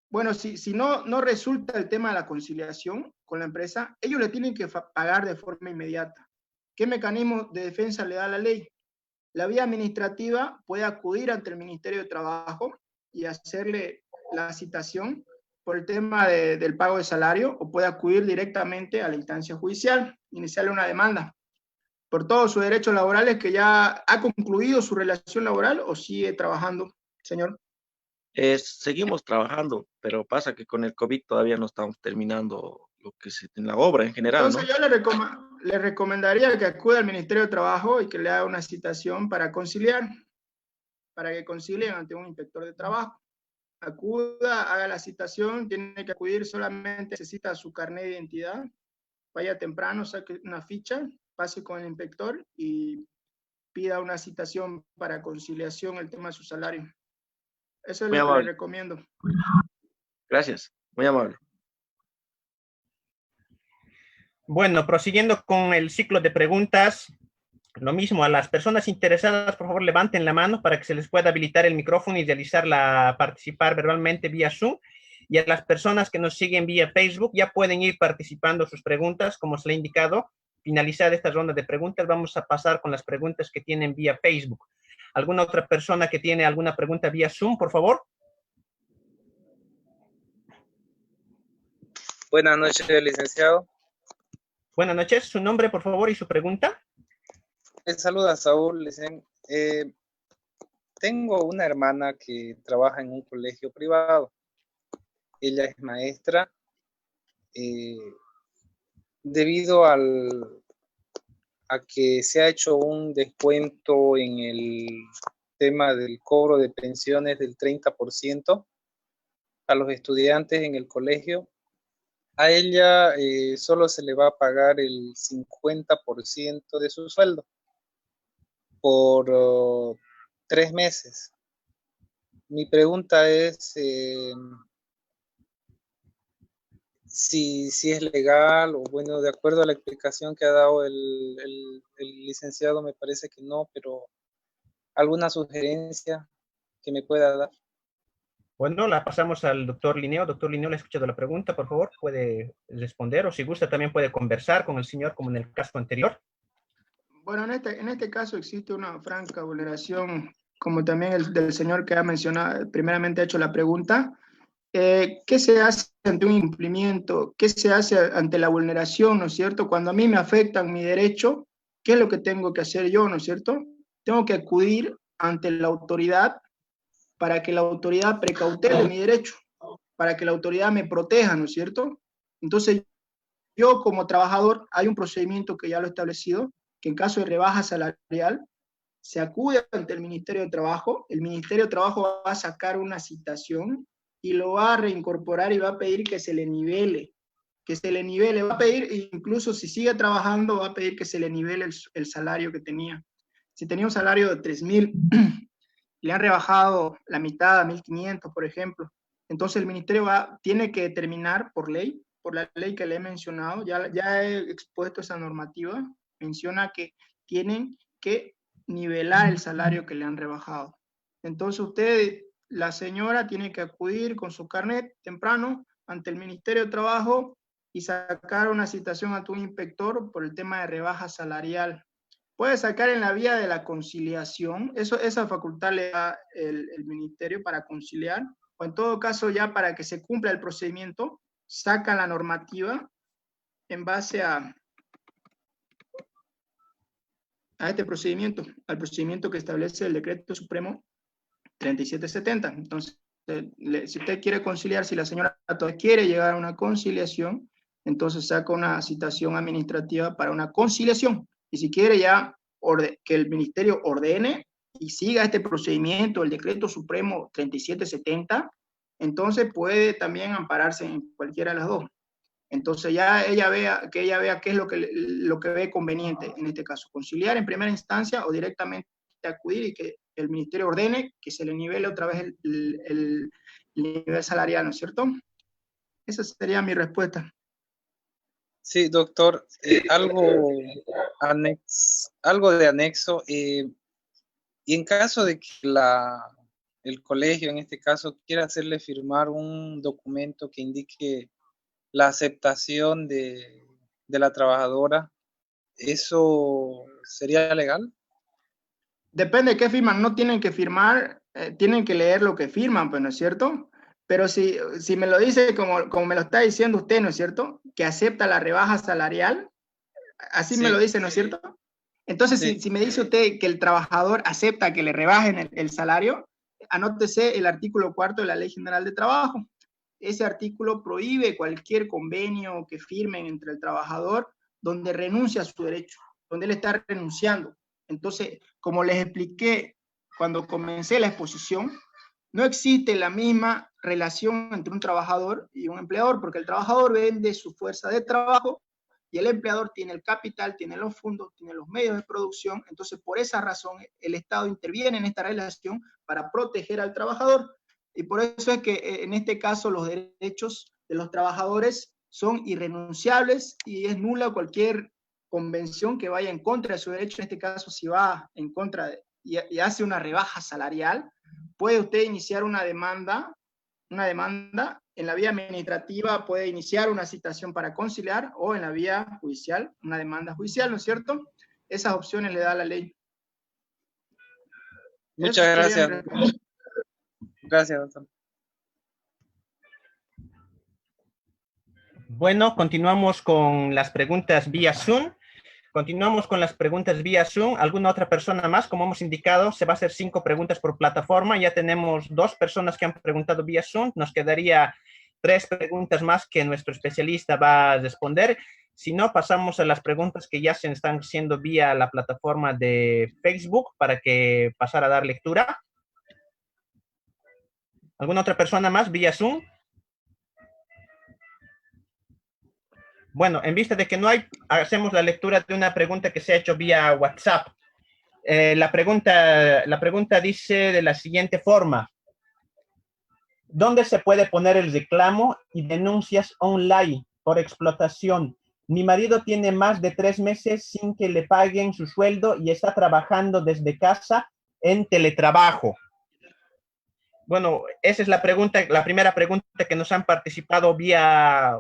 Bueno, si no resulta el tema de la conciliación con la empresa, ellos le tienen que pagar de forma inmediata. ¿Qué mecanismo de defensa le da la ley? La vía administrativa puede acudir ante el Ministerio de Trabajo y hacerle la citación por el tema del pago de salario, o puede acudir directamente a la instancia judicial, iniciarle una demanda por todos sus derechos laborales, que ya ha concluido su relación laboral o sigue trabajando, señor. Seguimos trabajando, pero pasa que con el COVID todavía no estamos terminando lo que es en la obra en general, ¿no? Entonces yo le recomendaría que acuda al Ministerio de Trabajo y que le haga una citación para conciliar, para que concilien ante un inspector de trabajo. Acuda, haga la citación, tiene que acudir, solamente necesita su carnet de identidad, vaya temprano, saque una ficha, pase con el inspector y pida una citación para conciliación el tema de su salario. Eso es Muy lo que le amable. recomiendo. Gracias, muy amable. Bueno, prosiguiendo con el ciclo de preguntas, lo mismo, a las personas interesadas, por favor, levanten la mano para que se les pueda habilitar el micrófono y participar verbalmente vía Zoom. Y a las personas que nos siguen vía Facebook ya pueden ir participando sus preguntas, como se le ha indicado. Finalizada esta ronda de preguntas, vamos a pasar con las preguntas que tienen vía Facebook. ¿Alguna otra persona que tiene alguna pregunta vía Zoom, por favor? Buenas noches, licenciado. Buenas noches. ¿Su nombre, por favor, y su pregunta? Saluda, Saúl. Tengo una hermana que trabaja en un colegio privado. Ella es maestra. Debido a que se ha hecho un descuento en el tema del cobro de pensiones del 30% a los estudiantes en el colegio, a ella solo se le va a pagar el 50% de su sueldo por 3 meses. Mi pregunta es si es legal, o bueno, de acuerdo a la explicación que ha dado el licenciado, me parece que no, pero ¿alguna sugerencia que me pueda dar? Bueno, la pasamos al doctor Linneo. Doctor Linneo, le he escuchado la pregunta, por favor, puede responder, o si gusta también puede conversar con el señor, como en el caso anterior. Bueno, en este caso existe una franca vulneración, como también el del señor que ha mencionado, primeramente ha hecho la pregunta. ¿Qué se hace ante un incumplimiento? ¿Qué se hace ante la vulneración, no es cierto? Cuando a mí me afectan mi derecho, ¿qué es lo que tengo que hacer yo, no es cierto? Tengo que acudir ante la autoridad para que la autoridad precautele mi derecho, para que la autoridad me proteja, ¿no es cierto? Entonces, yo como trabajador, hay un procedimiento que ya lo he establecido, que en caso de rebaja salarial, se acude ante el Ministerio de Trabajo, el Ministerio de Trabajo va a sacar una citación y lo va a reincorporar y va a pedir que se le nivele, va a pedir, incluso si sigue trabajando, va a pedir que se le nivele el salario que tenía. Si tenía un salario de 3,000, le han rebajado la mitad a 1,500, por ejemplo. Entonces el ministerio tiene que determinar por ley, por la ley que le he mencionado, ya he expuesto esa normativa, menciona que tienen que nivelar el salario que le han rebajado. Entonces usted, la señora, tiene que acudir con su carnet temprano ante el Ministerio de Trabajo y sacar una citación ante un inspector por el tema de rebaja salarial. Puede sacar en la vía de la conciliación, esa facultad le da el ministerio para conciliar, o en todo caso ya para que se cumpla el procedimiento, saca la normativa en base a este procedimiento, al procedimiento que establece el Decreto Supremo 3770. Entonces, si usted quiere conciliar, si la señora todavía quiere llegar a una conciliación, entonces saca una citación administrativa para una conciliación. Y si quiere ya que el ministerio ordene y siga este procedimiento, el decreto supremo 3770, entonces puede también ampararse en cualquiera de las dos. Entonces ya ella vea qué es lo que ve conveniente en este caso, conciliar en primera instancia o directamente acudir y que el ministerio ordene que se le nivele otra vez el nivel salarial, ¿no es cierto? Esa sería mi respuesta. Sí, doctor, algo de anexo. Y en caso de que el colegio, en este caso, quiera hacerle firmar un documento que indique la aceptación de la trabajadora, ¿eso sería legal? Depende de qué firman. No tienen que firmar, tienen que leer lo que firman, pues, ¿no es cierto? Pero si me lo dice como me lo está diciendo usted, ¿no es cierto? Que acepta la rebaja salarial, así Sí. me lo dice, ¿no es cierto? Entonces, Sí. si me dice usted que el trabajador acepta que le rebajen el salario, anótese el artículo 4 de la Ley General de Trabajo. Ese artículo prohíbe cualquier convenio que firmen entre el trabajador donde renuncia a su derecho, donde él está renunciando. Entonces, como les expliqué cuando comencé la exposición, no existe la misma relación entre un trabajador y un empleador, porque el trabajador vende su fuerza de trabajo y el empleador tiene el capital, tiene los fondos, tiene los medios de producción. Entonces, por esa razón, el Estado interviene en esta relación para proteger al trabajador. Y por eso es que en este caso los derechos de los trabajadores son irrenunciables y es nula cualquier convención que vaya en contra de su derecho. En este caso, si va en contra y hace una rebaja salarial, puede usted iniciar una demanda. En la vía administrativa puede iniciar una citación para conciliar o en la vía judicial, una demanda judicial, ¿no es cierto? Esas opciones le da la ley. Muchas gracias. Gracias, doctor. Bueno, continuamos con las preguntas vía Zoom. ¿Alguna otra persona más? Como hemos indicado, se va a hacer 5 preguntas por plataforma. Ya tenemos 2 personas que han preguntado vía Zoom. Nos quedaría 3 preguntas más que nuestro especialista va a responder. Si no, pasamos a las preguntas que ya se están haciendo vía la plataforma de Facebook para que pasar a dar lectura. ¿Alguna otra persona más vía Zoom? Bueno, en vista de que no hay, hacemos la lectura de una pregunta que se ha hecho vía WhatsApp. La pregunta dice de la siguiente forma: ¿dónde se puede poner el reclamo y denuncias online por explotación? Mi marido tiene más de 3 meses sin que le paguen su sueldo y está trabajando desde casa en teletrabajo. Bueno, esa es la primera pregunta que nos han participado vía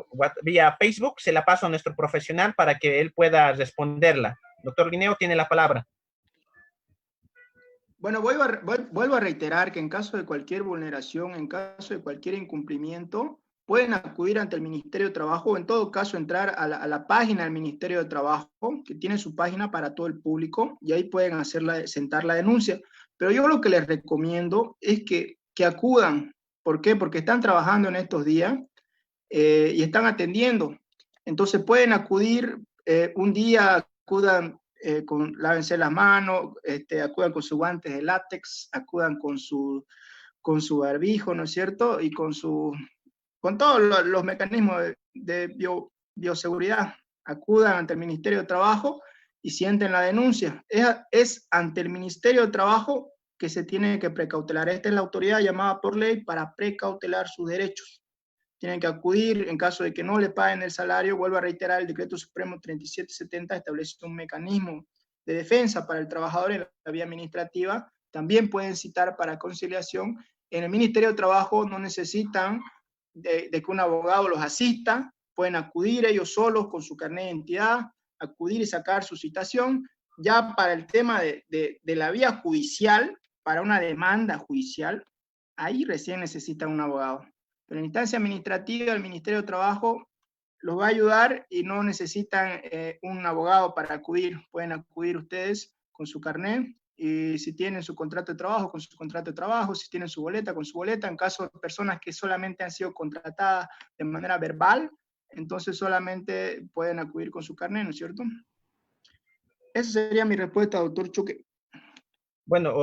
Facebook. Se la paso a nuestro profesional para que él pueda responderla. Doctor Guineo, tiene la palabra. Bueno, vuelvo a reiterar que en caso de cualquier vulneración, en caso de cualquier incumplimiento, pueden acudir ante el Ministerio de Trabajo o en todo caso entrar a la página del Ministerio de Trabajo, que tiene su página para todo el público, y ahí pueden sentar la denuncia. Pero yo lo que les recomiendo es que acudan. ¿Por qué? Porque están trabajando en estos días y están atendiendo. Entonces pueden acudir un día, acudan lávense las manos, acudan con sus guantes de látex, acudan con su barbijo, ¿no es cierto? Y con todos los mecanismos de bioseguridad. Acudan ante el Ministerio de Trabajo y sienten la denuncia. Es ante el Ministerio de Trabajo que se tiene que precautelar. Esta es la autoridad llamada por ley para precautelar sus derechos. Tienen que acudir en caso de que no le paguen el salario. Vuelvo a reiterar, el decreto supremo 3770 establece un mecanismo de defensa para el trabajador en la vía administrativa. También pueden citar para conciliación. En el Ministerio de Trabajo no necesitan de que un abogado los asista, pueden acudir ellos solos con su carnet de identidad, acudir y sacar su citación. Ya para el tema de la vía judicial, para una demanda judicial, ahí recién necesitan un abogado. Pero en instancia administrativa, el Ministerio de Trabajo los va a ayudar y no necesitan un abogado para acudir. Pueden acudir ustedes con su carnet y si tienen su contrato de trabajo, con su contrato de trabajo, si tienen su boleta, con su boleta. En caso de personas que solamente han sido contratadas de manera verbal, entonces solamente pueden acudir con su carnet, ¿no es cierto? Esa sería mi respuesta, doctor Chuque. Bueno,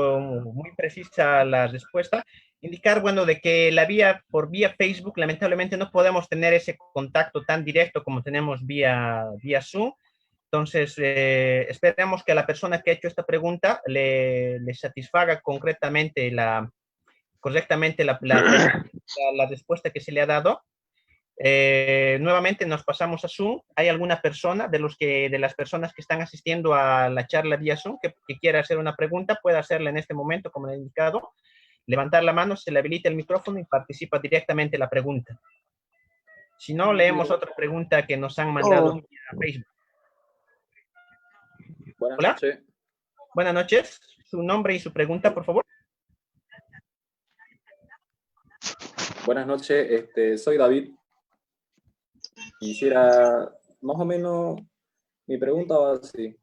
muy precisa la respuesta. Indicar, bueno, de que por vía Facebook, lamentablemente no podemos tener ese contacto tan directo como tenemos vía Zoom. Entonces, esperemos que a la persona que ha hecho esta pregunta le satisfaga correctamente la respuesta que se le ha dado. Nuevamente nos pasamos a Zoom. ¿Hay alguna persona de las personas que están asistiendo a la charla vía Zoom que quiera hacer una pregunta? Puede hacerla en este momento, como le he indicado. Levantar la mano, se le habilita el micrófono y participa directamente en la pregunta. Si no, leemos otra pregunta que nos han mandado vía Facebook. Buenas Hola. noches. Buenas noches. Su nombre y su pregunta, por favor. Buenas noches, soy David. Quisiera, más o menos, mi pregunta va así.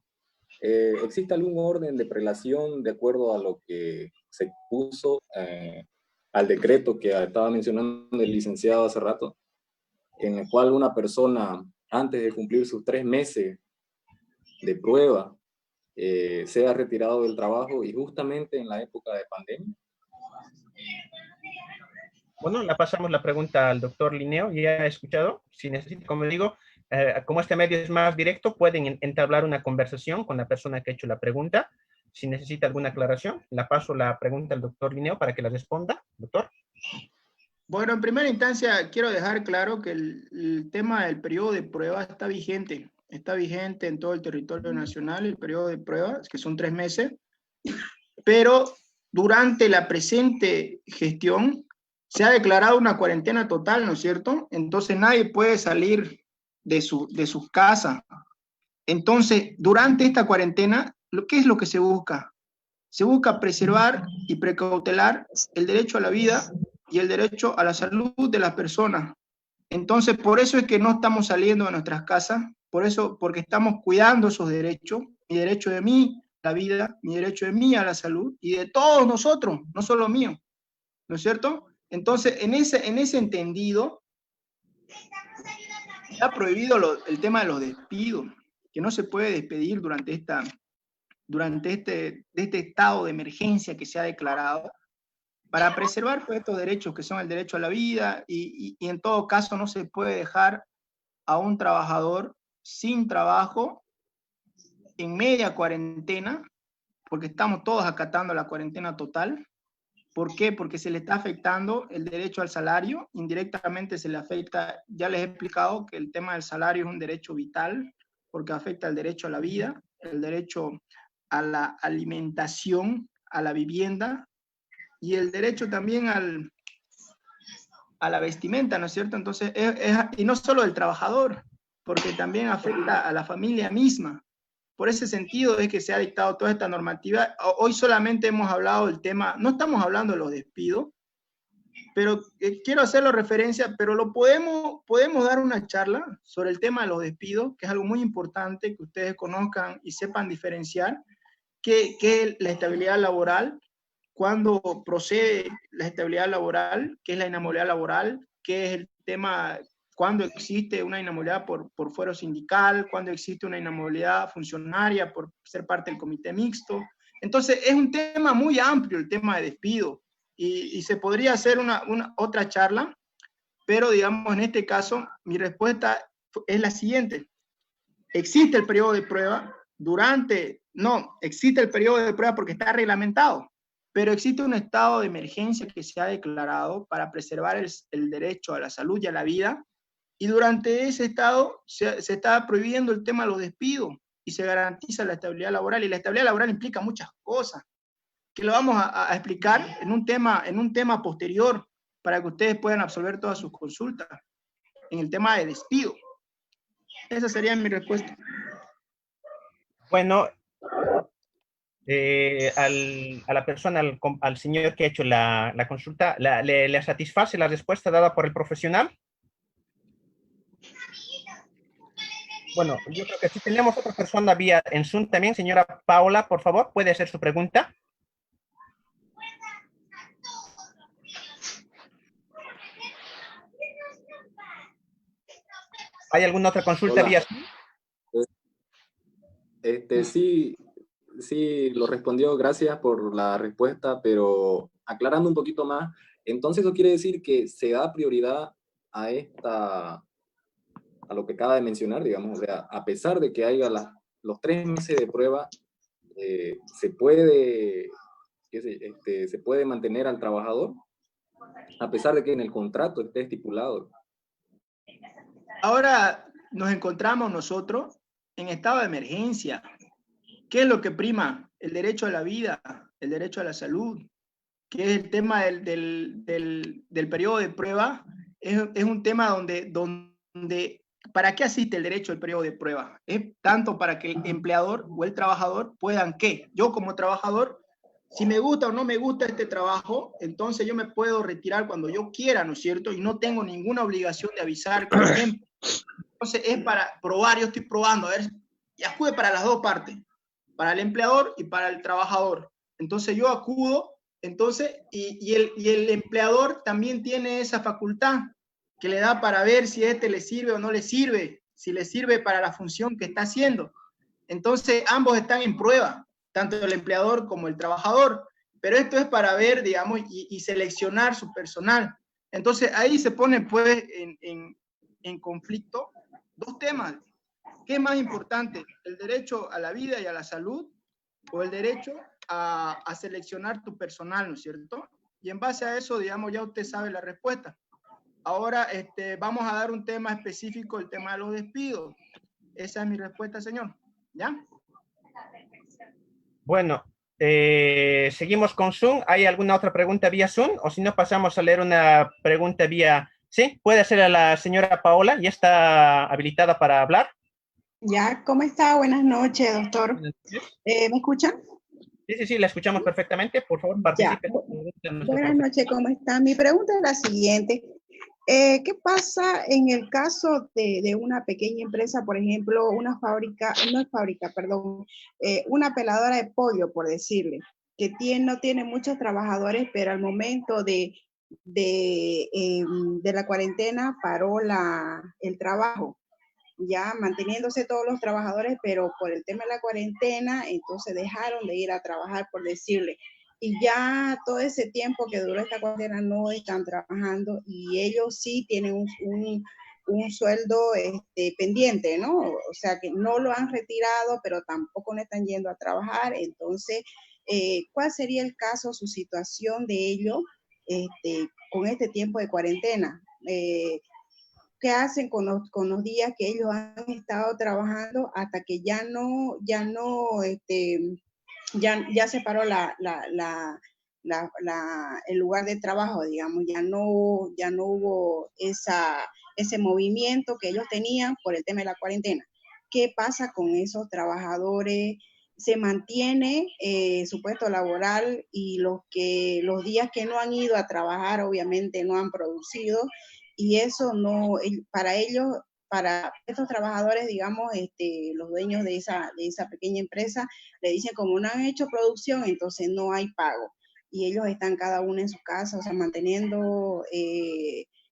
¿Existe algún orden de prelación de acuerdo a lo que se puso al decreto que estaba mencionando el licenciado hace rato, en el cual una persona, antes de cumplir sus 3 meses de prueba, sea retirado del trabajo y justamente en la época de pandemia? Bueno, la pasamos la pregunta al doctor Linneo, ya ha escuchado. Si necesita, como digo, como este medio es más directo, pueden entablar una conversación con la persona que ha hecho la pregunta. Si necesita alguna aclaración, la paso la pregunta al doctor Linneo para que la responda. Doctor. Bueno, en primera instancia quiero dejar claro que el tema del periodo de prueba está vigente. Está vigente en todo el territorio nacional el periodo de prueba, que son 3 meses. Pero durante la presente gestión se ha declarado una cuarentena total, ¿no es cierto? Entonces nadie puede salir de sus casas. Entonces, durante esta cuarentena, ¿qué es lo que se busca? Se busca preservar y precautelar el derecho a la vida y el derecho a la salud de las personas. Entonces, por eso es que no estamos saliendo de nuestras casas, por eso, porque estamos cuidando esos derechos, mi derecho de mí a la vida, mi derecho de mí a la salud, y de todos nosotros, no solo mío, ¿no es cierto? Entonces, en ese entendido, está prohibido el tema de los despidos, que no se puede despedir durante este estado de emergencia que se ha declarado, para preservar pues, estos derechos que son el derecho a la vida y en todo caso no se puede dejar a un trabajador sin trabajo en media cuarentena, porque estamos todos acatando la cuarentena total. ¿Por qué? Porque se le está afectando el derecho al salario, indirectamente se le afecta, ya les he explicado que el tema del salario es un derecho vital, porque afecta el derecho a la vida, el derecho a la alimentación, a la vivienda, y el derecho también a la vestimenta, ¿no es cierto? Entonces, y no solo del trabajador, porque también afecta a la familia misma. Por ese sentido es que se ha dictado toda esta normativa. Hoy solamente hemos hablado del tema, no estamos hablando de los despidos, pero quiero hacerlo referencia, pero podemos dar una charla sobre el tema de los despidos, que es algo muy importante que ustedes conozcan y sepan diferenciar, qué es la estabilidad laboral, cuándo procede la estabilidad laboral, qué es la inmovilidad laboral, qué es el tema, cuándo existe una inmovilidad por fuero sindical, cuándo existe una inmovilidad funcionaria por ser parte del comité mixto. Entonces, es un tema muy amplio el tema de despido y se podría hacer otra charla, pero digamos, en este caso, mi respuesta es la siguiente. ¿Existe el periodo de prueba? No, existe el periodo de prueba porque está reglamentado, pero existe un estado de emergencia que se ha declarado para preservar el derecho a la salud y a la vida, y durante ese estado se está prohibiendo el tema de los despidos y se garantiza la estabilidad laboral, y la estabilidad laboral implica muchas cosas, que lo vamos a explicar en un tema posterior, para que ustedes puedan absolver todas sus consultas en el tema de despido. Esa sería mi respuesta. Bueno, a la persona, al señor que ha hecho la consulta, ¿le satisface la respuesta dada por el profesional? Bueno, yo creo que si tenemos otra persona vía en Zoom también, señora Paola, por favor, puede hacer su pregunta. ¿Hay alguna otra consulta Hola. vía Zoom? Sí, sí, lo respondió, gracias por la respuesta, pero aclarando un poquito más, entonces eso quiere decir que se da prioridad a lo que acaba de mencionar, digamos, o sea, a pesar de que haya los 3 meses de prueba, se puede, se puede mantener al trabajador, a pesar de que en el contrato esté estipulado. Ahora nos encontramos nosotros en estado de emergencia. ¿Qué es lo que prima? El derecho a la vida, el derecho a la salud, que es el tema del periodo de prueba. Es un tema donde, ¿para qué asiste el derecho al periodo de prueba? Es tanto para que el empleador o el trabajador puedan, ¿qué? Yo como trabajador, si me gusta o no me gusta este trabajo, entonces yo me puedo retirar cuando yo quiera, ¿no es cierto? Y no tengo ninguna obligación de avisar con tiempo. Entonces es para probar, yo estoy probando, a ver, y acude para las dos partes, para el empleador y para el trabajador. Entonces yo acudo, entonces, y el empleador también tiene esa facultad que le da para ver si este le sirve o no le sirve, si le sirve para la función que está haciendo. Entonces ambos están en prueba, tanto el empleador como el trabajador, pero esto es para ver, digamos, y seleccionar su personal. Entonces ahí se pone pues en conflicto dos temas. ¿Qué es más importante? ¿El derecho a la vida y a la salud o el derecho a seleccionar tu personal, ¿no es cierto? Y en base a eso, digamos, ya usted sabe la respuesta. Ahora vamos a dar un tema específico, el tema de los despidos. Esa es mi respuesta, señor. ¿Ya? Bueno, seguimos con Zoom. ¿Hay alguna otra pregunta vía Zoom? O si no, pasamos a leer una pregunta vía... Sí, puede hacer a la señora Paola, ya está habilitada para hablar. Ya, ¿cómo está? Buenas noches, doctor. ¿Me escuchan? Sí, la escuchamos perfectamente. Por favor, Ya. participe. Buenas noches, ¿cómo está? Mi pregunta es la siguiente. ¿Qué pasa en el caso de una pequeña empresa, por ejemplo, una fábrica, no es fábrica, perdón, una peladora de pollo, por decirle, que no tiene muchos trabajadores, pero al momento de la cuarentena paró el trabajo, ya manteniéndose todos los trabajadores, pero por el tema de la cuarentena, entonces dejaron de ir a trabajar, por decirle. Y ya todo ese tiempo que duró esta cuarentena no están trabajando y ellos sí tienen un sueldo pendiente, ¿no? O sea que no lo han retirado, pero tampoco no están yendo a trabajar. Entonces, ¿cuál sería el caso, su situación de ellos con este tiempo de cuarentena? ¿Qué hacen con los días que ellos han estado trabajando hasta que ya se paró el lugar de trabajo, digamos, ya no hubo ese movimiento que ellos tenían por el tema de la cuarentena? ¿Qué pasa con esos trabajadores? ¿Se mantiene su puesto laboral y los días que no han ido a trabajar obviamente no han producido? Y eso no, para ellos, para estos trabajadores, digamos, los dueños de esa pequeña empresa, le dicen como no han hecho producción, entonces no hay pago. Y ellos están cada uno en su casa, o sea,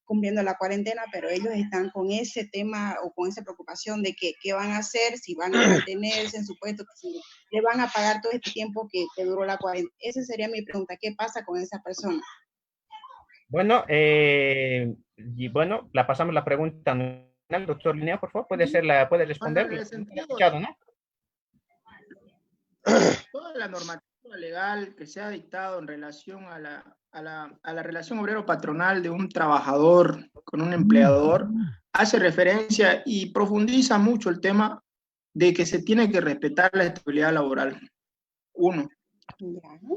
cumpliendo la cuarentena, pero ellos están con ese tema o con esa preocupación de que qué van a hacer, si van a mantenerse en su puesto, si le van a pagar todo este tiempo que duró la cuarentena. Esa sería mi pregunta, ¿qué pasa con esa persona? Bueno, la pasamos la pregunta al doctor Linneo, por favor, puede responder. En el sentido, ¿No? toda la normativa legal que se ha dictado en relación a la relación obrero-patronal de un trabajador con un empleador hace referencia y profundiza mucho el tema de que se tiene que respetar la estabilidad laboral. Uno.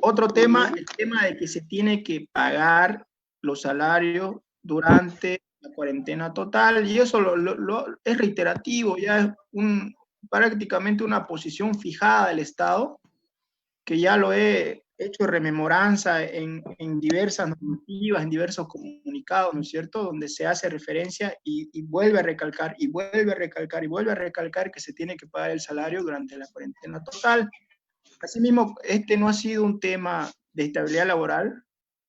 Otro tema, el tema de que se tiene que pagar los salarios durante la cuarentena total, y eso es reiterativo, ya es prácticamente una posición fijada del Estado, que ya lo he hecho rememoranza en diversas normativas, en diversos comunicados, ¿no es cierto?, donde se hace referencia y vuelve a recalcar, y vuelve a recalcar, y vuelve a recalcar que se tiene que pagar el salario durante la cuarentena total. Asimismo, este no ha sido un tema de estabilidad laboral,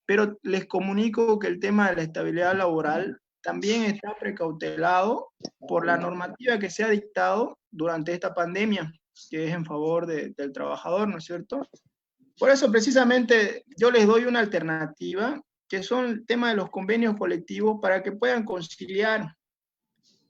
pero les comunico que el tema de la estabilidad laboral también está precautelado por la normativa que se ha dictado durante esta pandemia, que es en favor del trabajador, ¿no es cierto? Por eso, precisamente, yo les doy una alternativa, que son el tema de los convenios colectivos, para que puedan conciliar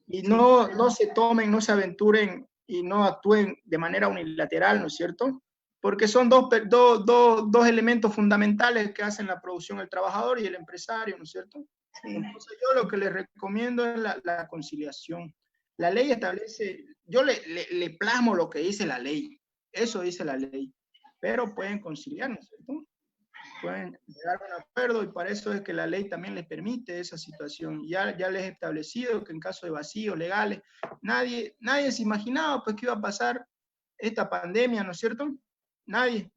y no se tomen, no se aventuren y no actúen de manera unilateral, ¿no es cierto? Porque son dos elementos fundamentales que hacen la producción, el trabajador y el empresario, ¿no es cierto? Sí. Entonces yo lo que les recomiendo es la conciliación. La ley establece, yo le plasmo lo que dice la ley, eso dice la ley, pero pueden conciliar, ¿no es cierto? Pueden llegar a un acuerdo, y para eso es que la ley también les permite esa situación. Ya les he establecido que en caso de vacíos legales, nadie se imaginaba pues que iba a pasar esta pandemia, ¿no es cierto? Nadie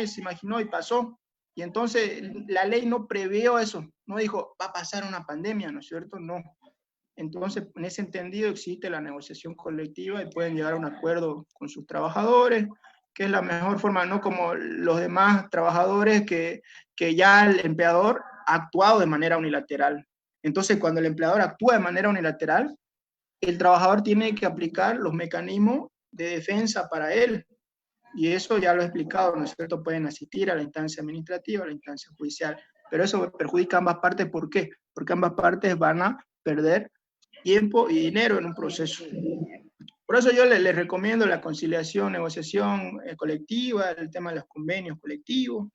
se imaginó y pasó. Y entonces la ley no previó eso, no dijo, va a pasar una pandemia, ¿no es cierto? No. Entonces, en ese entendido existe la negociación colectiva y pueden llegar a un acuerdo con sus trabajadores, que es la mejor forma, no como los demás trabajadores que ya el empleador ha actuado de manera unilateral. Entonces, cuando el empleador actúa de manera unilateral, el trabajador tiene que aplicar los mecanismos de defensa para él. Y eso ya lo he explicado, ¿no es cierto? Pueden asistir a la instancia administrativa, a la instancia judicial, pero eso perjudica a ambas partes. ¿Por qué? Porque ambas partes van a perder tiempo y dinero en un proceso. Por eso yo les recomiendo la conciliación, negociación colectiva, el tema de los convenios colectivos.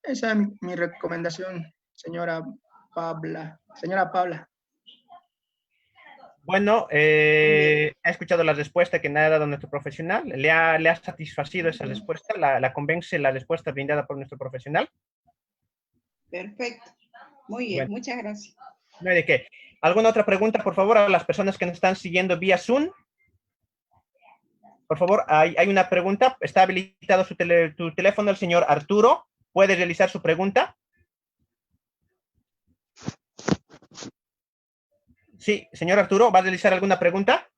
Esa es mi recomendación, señora Pabla. Bueno, ha escuchado la respuesta que me ha dado nuestro profesional. ¿Le ha satisfacido esa respuesta? ¿La convence la respuesta brindada por nuestro profesional? Perfecto. Muy bien, bueno, muchas gracias. No hay de qué. ¿Alguna otra pregunta, por favor, a las personas que nos están siguiendo vía Zoom? Por favor, hay una pregunta. Está habilitado tu teléfono, el señor Arturo. ¿Puede realizar su pregunta? Sí, señor Arturo, ¿va a realizar alguna pregunta?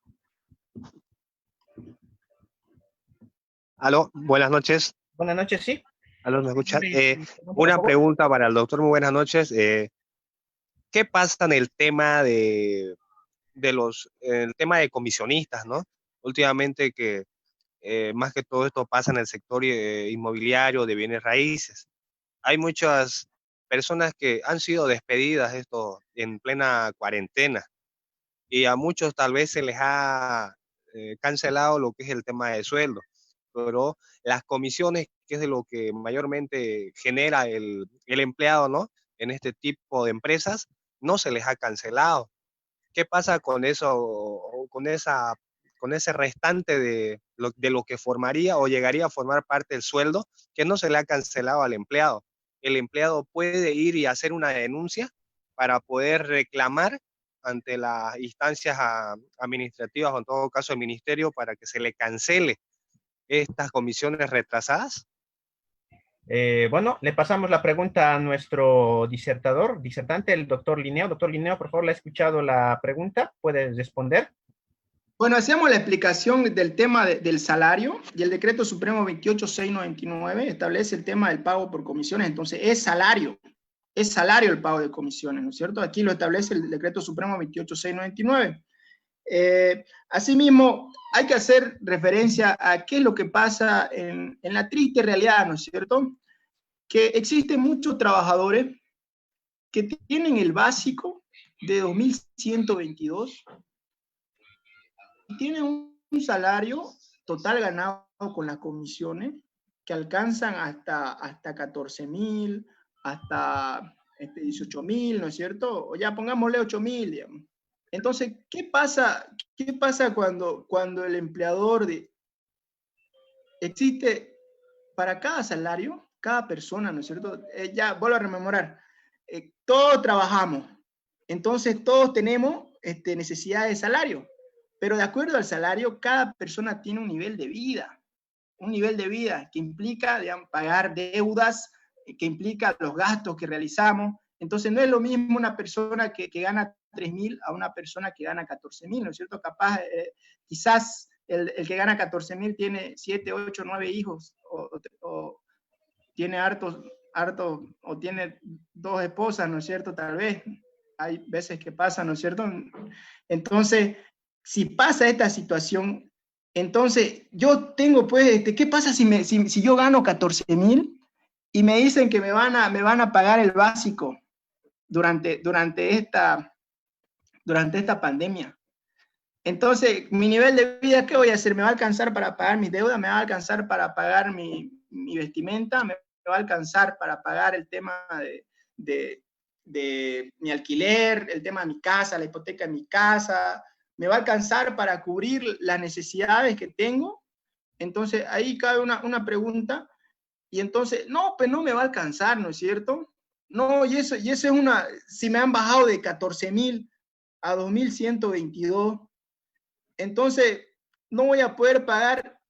Aló, buenas noches. Buenas noches, sí. Aló, ¿me escuchan? Una pregunta para el doctor, muy buenas noches. ¿Qué pasa en el tema el tema de comisionistas, ¿no? Últimamente que más que todo esto pasa en el sector inmobiliario de bienes raíces. Hay muchas personas que han sido despedidas en plena cuarentena, y a muchos tal vez se les ha cancelado lo que es el tema de sueldo, pero las comisiones, que es de lo que mayormente genera el empleado, ¿no?, en este tipo de empresas, no se les ha cancelado. ¿Qué pasa con eso, con ese restante de lo que formaría o llegaría a formar parte del sueldo, que no se le ha cancelado al empleado? El empleado puede ir y hacer una denuncia para poder reclamar ante las instancias administrativas, o en todo caso el ministerio, para que se le cancele estas comisiones retrasadas. Bueno, le pasamos la pregunta a nuestro disertante, el doctor Linneo. Doctor Linneo, por favor, ¿le ha escuchado la pregunta? ¿Puede responder? Bueno, hacemos la explicación del tema del salario, y el decreto supremo 28699 establece el tema del pago por comisiones. Entonces es salario el pago de comisiones, ¿no es cierto? Aquí lo establece el decreto supremo 28699. Asimismo, hay que hacer referencia a qué es lo que pasa en la triste realidad, ¿no es cierto? Que existen muchos trabajadores que tienen el básico de 2.122 y tienen un salario total ganado con las comisiones que alcanzan hasta 14.000, hasta 18.000, ¿no es cierto? O ya pongámosle 8.000, digamos. Entonces, ¿qué pasa cuando el empleador existe para cada salario, cada persona, ¿no es cierto? Ya vuelvo a rememorar, todos trabajamos, entonces todos tenemos necesidad de salario, pero de acuerdo al salario, cada persona tiene un nivel de vida, un nivel de vida que implica, digamos, pagar deudas, que implica los gastos que realizamos. Entonces no es lo mismo una persona que gana 3.000 a una persona que gana 14.000, ¿no es cierto? Capaz, quizás el que gana 14.000 tiene 7, 8, 9 hijos, o tiene o tiene 2 esposas, ¿no es cierto? Tal vez, hay veces que pasa, ¿no es cierto? Entonces, si pasa esta situación, entonces yo tengo, pues, ¿qué pasa si yo gano 14.000 y me dicen que me van a pagar el básico durante esta pandemia? Entonces, mi nivel de vida, ¿qué voy a hacer? ¿Me va a alcanzar para pagar mis deudas? ¿Me va a alcanzar para pagar mi vestimenta? ¿Me va a alcanzar para pagar el tema de mi alquiler, el tema de mi casa, la hipoteca de mi casa? ¿Me va a alcanzar para cubrir las necesidades que tengo? Entonces, ahí cabe una pregunta, y entonces, no, pues no me va a alcanzar, ¿no es cierto? No, y eso es si me han bajado de 14.000 a 2.122, entonces no voy a poder pagar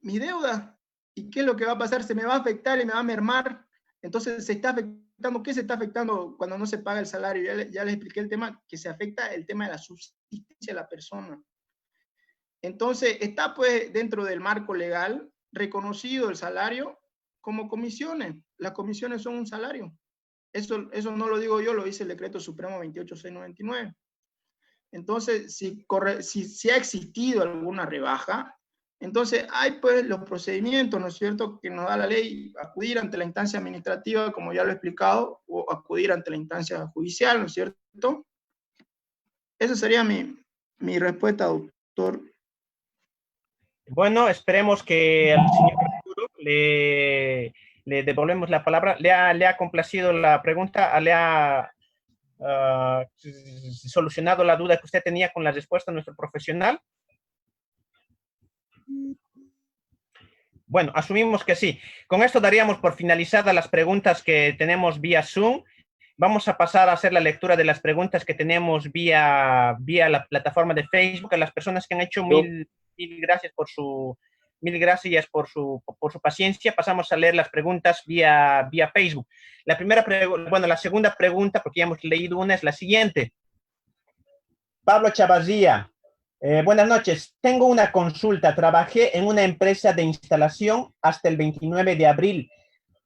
mi deuda. ¿Y qué es lo que va a pasar? Se me va a afectar y me va a mermar. Entonces se está afectando. ¿Qué se está afectando cuando no se paga el salario? Ya les expliqué el tema, que se afecta el tema de la subsistencia de la persona. Entonces está, pues, dentro del marco legal reconocido el salario como comisiones. Las comisiones son un salario. Eso no lo digo yo, lo dice el Decreto Supremo 28699. Entonces, si ha existido alguna rebaja, entonces hay, pues, los procedimientos, ¿no es cierto?, que nos da la ley: acudir ante la instancia administrativa, como ya lo he explicado, o acudir ante la instancia judicial, ¿no es cierto? Esa sería mi respuesta, doctor. Bueno, esperemos que al señor Arturo le devolvemos la palabra. ¿Le ha complacido la pregunta? ¿Le ha solucionado la duda que usted tenía con la respuesta de nuestro profesional? Bueno, asumimos que sí. Con esto daríamos por finalizadas las preguntas que tenemos vía Zoom. Vamos a pasar a hacer la lectura de las preguntas que tenemos vía la plataforma de Facebook. A las personas que han hecho mil gracias por su paciencia. Pasamos a leer las preguntas vía Facebook. La segunda pregunta, porque ya hemos leído una, es la siguiente. Pablo Chavarría. Buenas noches. Tengo una consulta. Trabajé en una empresa de instalación hasta el 29 de abril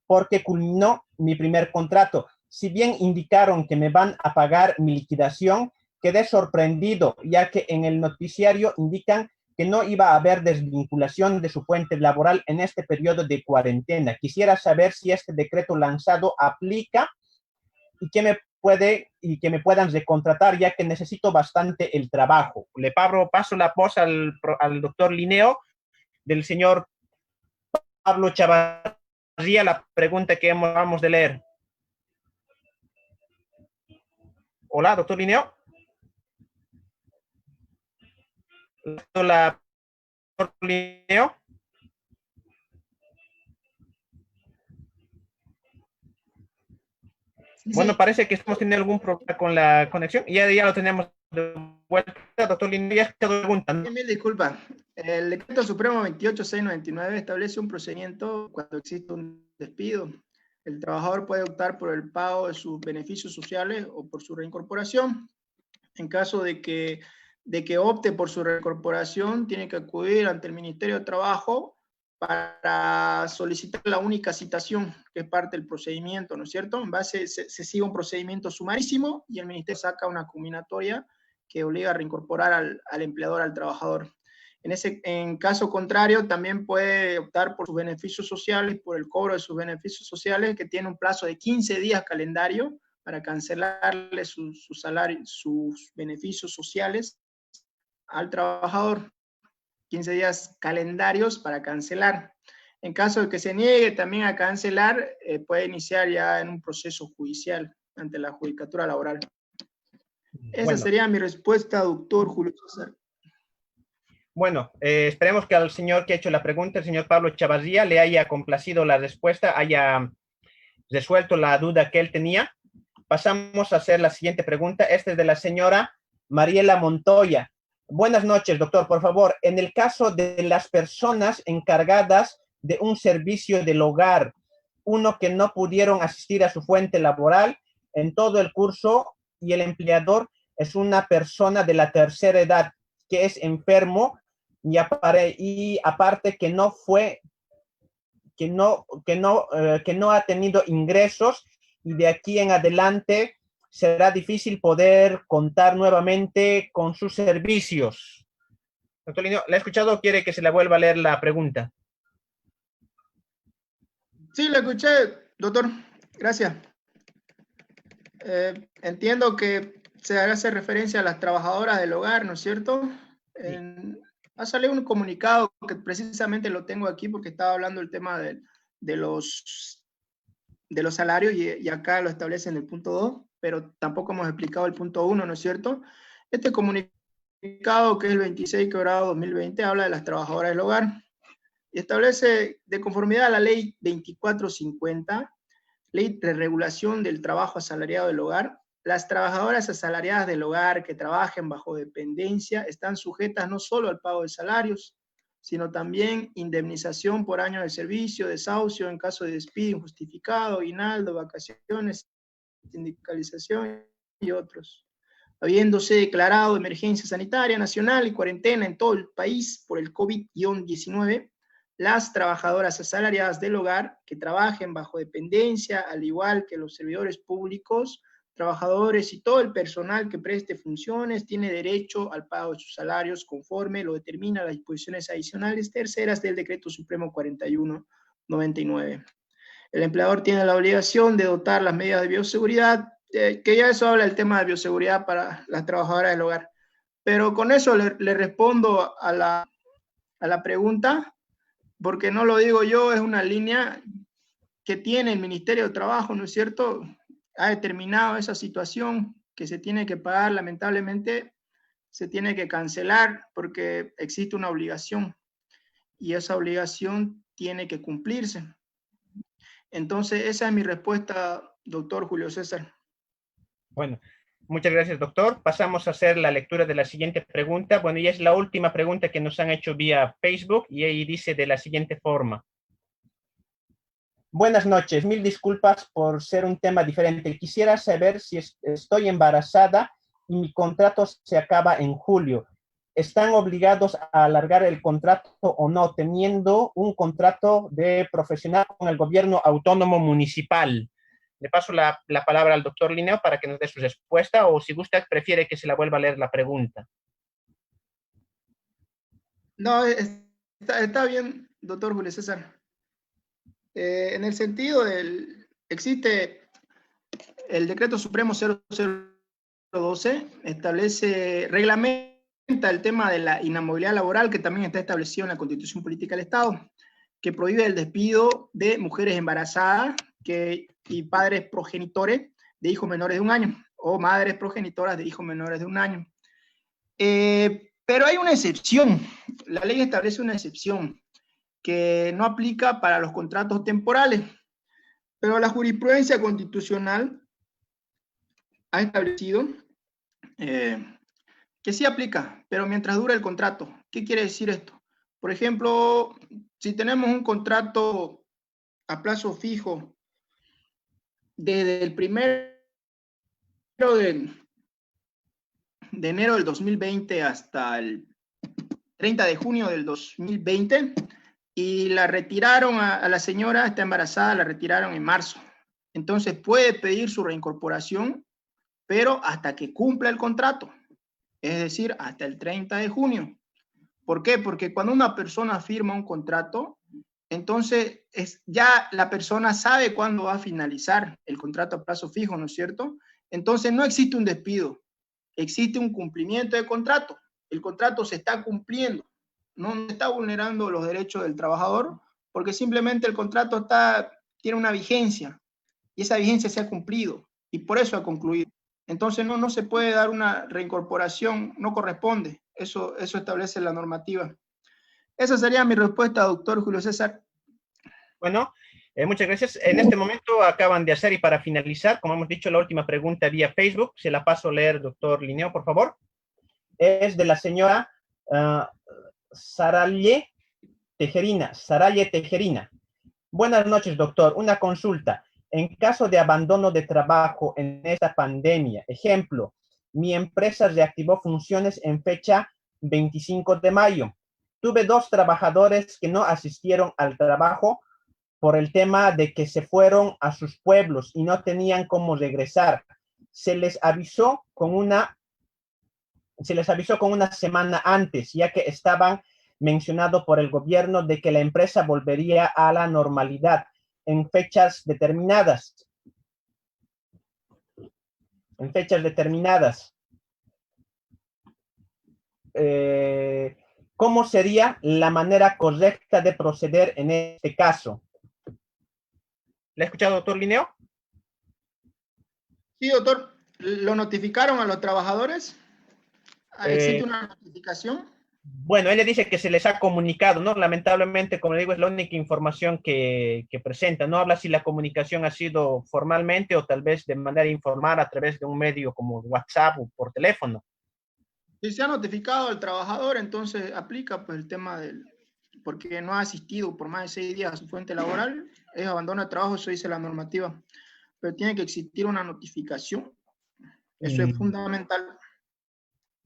porque culminó mi primer contrato. Si bien indicaron que me van a pagar mi liquidación, quedé sorprendido, ya que en el noticiario indican que no iba a haber desvinculación de su fuente laboral en este periodo de cuarentena. Quisiera saber si este decreto lanzado aplica y que me puedan recontratar, ya que necesito bastante el trabajo. Le paso la voz al doctor Linneo, del señor Pablo Chavarría, la pregunta que vamos de leer. Hola, doctor Linneo. Hola, doctor Linneo. Bueno, parece que estamos teniendo algún problema con la conexión. Ya lo tenemos de vuelta, doctor Linneo. Ya te preguntan. Mil disculpas. El Decreto Supremo 28699 establece un procedimiento cuando existe un despido. El trabajador puede optar por el pago de sus beneficios sociales o por su reincorporación. En caso de que opte por su reincorporación, tiene que acudir ante el Ministerio de Trabajo para solicitar la única citación, que es parte del procedimiento, ¿no es cierto? En base, se sigue un procedimiento sumarísimo y el Ministerio saca una combinatoria que obliga a reincorporar al empleador, al trabajador. En caso contrario, también puede optar por sus beneficios sociales, por el cobro de sus beneficios sociales, que tiene un plazo de 15 días calendario para cancelarle su salario, sus beneficios sociales al trabajador. 15 días calendarios para cancelar. En caso de que se niegue también a cancelar, puede iniciar ya en un proceso judicial ante la Judicatura Laboral. Esa sería mi respuesta, doctor Julio César. Bueno, esperemos que al señor que ha hecho la pregunta, el señor Pablo Chavarría, le haya complacido la respuesta, haya resuelto la duda que él tenía. Pasamos a hacer la siguiente pregunta. Esta es de la señora Mariela Montoya. Buenas noches, doctor. Por favor, en el caso de las personas encargadas de un servicio del hogar, uno que no pudieron asistir a su fuente laboral en todo el curso y el empleador es una persona de la tercera edad que es enfermo y aparte que no fue, que no ha tenido ingresos y de aquí en adelante será difícil poder contar nuevamente con sus servicios. Doctor Lineo, ¿la ha escuchado o quiere que se la vuelva a leer la pregunta? Sí, la escuché, doctor. Gracias. Entiendo que se hace referencia a las trabajadoras del hogar, ¿no es cierto? Ha salido un comunicado que precisamente lo tengo aquí porque estaba hablando del tema de los salarios y acá lo establece en el punto 2, pero tampoco hemos explicado el punto 1, ¿no es cierto? Este comunicado, que es el 26/2020, habla de las trabajadoras del hogar y establece, de conformidad a la ley 2450, ley de regulación del trabajo asalariado del hogar, las trabajadoras asalariadas del hogar que trabajen bajo dependencia están sujetas no solo al pago de salarios, sino también indemnización por año de servicio, desahucio en caso de despido injustificado, aguinaldo, vacaciones, sindicalización y otros. Habiéndose declarado emergencia sanitaria nacional y cuarentena en todo el país por el COVID-19, las trabajadoras asalariadas del hogar que trabajen bajo dependencia, al igual que los servidores públicos, trabajadores y todo el personal que preste funciones, tiene derecho al pago de sus salarios conforme lo determina las disposiciones adicionales terceras del Decreto Supremo 4199. El empleador tiene la obligación de dotar las medidas de bioseguridad, que ya eso habla del tema de bioseguridad para las trabajadoras del hogar. Pero con eso le respondo a la pregunta, porque no lo digo yo, es una línea que tiene el Ministerio de Trabajo, ¿no es cierto? Ha determinado esa situación que se tiene que pagar, lamentablemente se tiene que cancelar porque existe una obligación y esa obligación tiene que cumplirse. Entonces, esa es mi respuesta, doctor Julio César. Bueno, muchas gracias, doctor. Pasamos a hacer la lectura de la siguiente pregunta. Bueno, y es la última pregunta que nos han hecho vía Facebook y ahí dice de la siguiente forma. Buenas noches, mil disculpas por ser un tema diferente. Quisiera saber si estoy embarazada y mi contrato se acaba en julio. ¿Están obligados a alargar el contrato o no, teniendo un contrato de profesional con el gobierno autónomo municipal? Le paso la palabra al doctor Lineo para que nos dé su respuesta, o si usted prefiere que se la vuelva a leer la pregunta. No, está bien, doctor Julio César. En el sentido existe el Decreto Supremo 0012, reglamenta el tema de la inamovilidad laboral, que también está establecido en la Constitución Política del Estado, que prohíbe el despido de mujeres embarazadas y padres progenitores de hijos menores de 1 año, o madres progenitoras de hijos menores de 1 año. Pero hay una excepción, la ley establece una excepción que no aplica para los contratos temporales, pero la jurisprudencia constitucional ha establecido que sí aplica, pero mientras dura el contrato. ¿Qué quiere decir esto? Por ejemplo, si tenemos un contrato a plazo fijo desde el 1 de enero del 2020 hasta el 30 de junio del 2020, y la retiraron a la señora, está embarazada, la retiraron en marzo. Entonces puede pedir su reincorporación, pero hasta que cumpla el contrato, es decir, hasta el 30 de junio. ¿Por qué? Porque cuando una persona firma un contrato, entonces ya la persona sabe cuándo va a finalizar el contrato a plazo fijo, ¿no es cierto? Entonces no existe un despido, existe un cumplimiento de contrato. El contrato se está cumpliendo, no está vulnerando los derechos del trabajador, porque simplemente el contrato tiene una vigencia, y esa vigencia se ha cumplido, y por eso ha concluido. Entonces no se puede dar una reincorporación, no corresponde, eso establece la normativa. Esa sería mi respuesta, doctor Julio César. Bueno, muchas gracias. En este momento acaban de hacer, y para finalizar, como hemos dicho, la última pregunta vía Facebook. Se la paso a leer, doctor Lineo, por favor. es de la señora Saralle Tejerina. Buenas noches, doctor. Una consulta. En caso de abandono de trabajo en esta pandemia, ejemplo, mi empresa reactivó funciones en fecha 25 de mayo. Tuve 2 trabajadores que no asistieron al trabajo por el tema de que se fueron a sus pueblos y no tenían cómo regresar. Se les avisó con una semana antes, ya que estaban mencionado por el gobierno de que la empresa volvería a la normalidad en fechas determinadas. ¿Cómo sería la manera correcta de proceder en este caso? ¿Le ha escuchado, doctor Linneo? Sí, doctor. ¿Lo notificaron a los trabajadores? ¿Existe una notificación? Bueno, él le dice que se les ha comunicado, ¿no? Lamentablemente, como le digo, es la única información que presenta. No habla si la comunicación ha sido formalmente o tal vez de manera informal a través de un medio como WhatsApp o por teléfono. Si se ha notificado al trabajador, entonces aplica pues el tema porque no ha asistido por más de 6 días a su fuente laboral, es abandono de trabajo, eso dice la normativa. Pero tiene que existir una notificación. Eso es fundamental.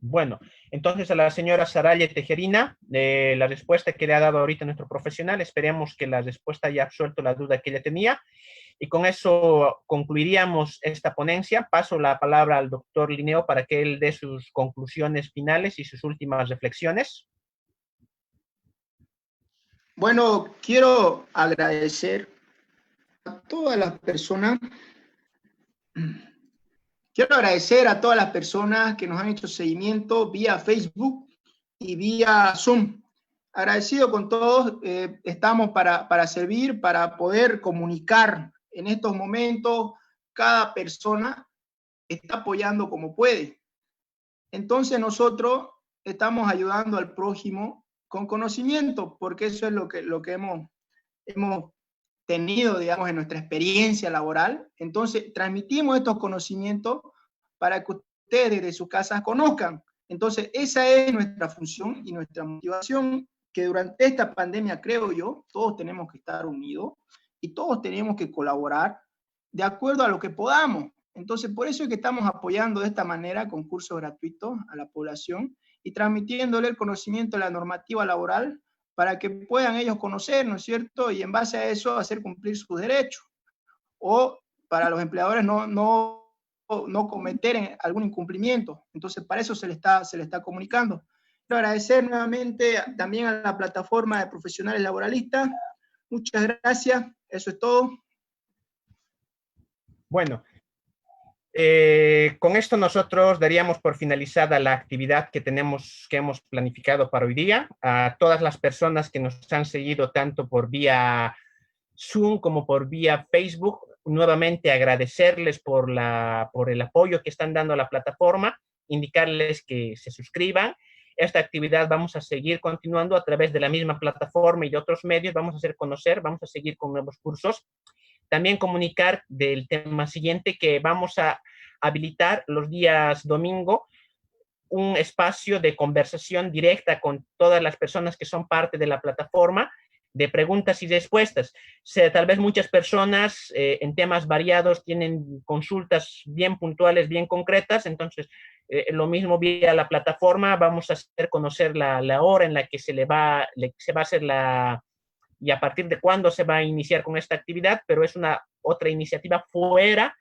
Bueno, entonces a la señora Saralle Tejerina, la respuesta que le ha dado ahorita nuestro profesional, esperemos que la respuesta haya absuelto la duda que ella tenía. Y con eso concluiríamos esta ponencia. Paso la palabra al doctor Linneo para que él dé sus conclusiones finales y sus últimas reflexiones. Bueno, quiero agradecer a todas las personas. Quiero agradecer a todas las personas que nos han hecho seguimiento vía Facebook y vía Zoom. Agradecido con todos, estamos para servir, para poder comunicar en estos momentos. Cada persona está apoyando como puede. Entonces nosotros estamos ayudando al prójimo con conocimiento, porque eso es lo que hemos tenido, digamos, en nuestra experiencia laboral. Entonces, transmitimos estos conocimientos para que ustedes desde sus casas conozcan. Entonces, esa es nuestra función y nuestra motivación, que durante esta pandemia, creo yo, todos tenemos que estar unidos y todos tenemos que colaborar de acuerdo a lo que podamos. Entonces, por eso es que estamos apoyando de esta manera con cursos gratuitos a la población y transmitiéndole el conocimiento de la normativa laboral para que puedan ellos conocer, ¿no es cierto? Y en base a eso hacer cumplir sus derechos. O para los empleadores no cometer algún incumplimiento. Entonces, para eso se le está comunicando. Quiero agradecer nuevamente también a la plataforma de profesionales laboralistas. Muchas gracias. Eso es todo. Bueno, con esto nosotros daríamos por finalizada la actividad que hemos planificado para hoy día. A todas las personas que nos han seguido tanto por vía Zoom como por vía Facebook, nuevamente agradecerles por el apoyo que están dando a la plataforma, indicarles que se suscriban. Esta actividad vamos a seguir continuando a través de la misma plataforma y de otros medios. Vamos a hacer conocer, vamos a seguir con nuevos cursos. También comunicar del tema siguiente, que vamos a habilitar los días domingo un espacio de conversación directa con todas las personas que son parte de la plataforma, de preguntas y respuestas. Tal vez muchas personas en temas variados tienen consultas bien puntuales, bien concretas, entonces lo mismo vía la plataforma vamos a hacer conocer la hora en la que se va a hacer y a partir de cuándo se va a iniciar con esta actividad, pero es una otra iniciativa fuera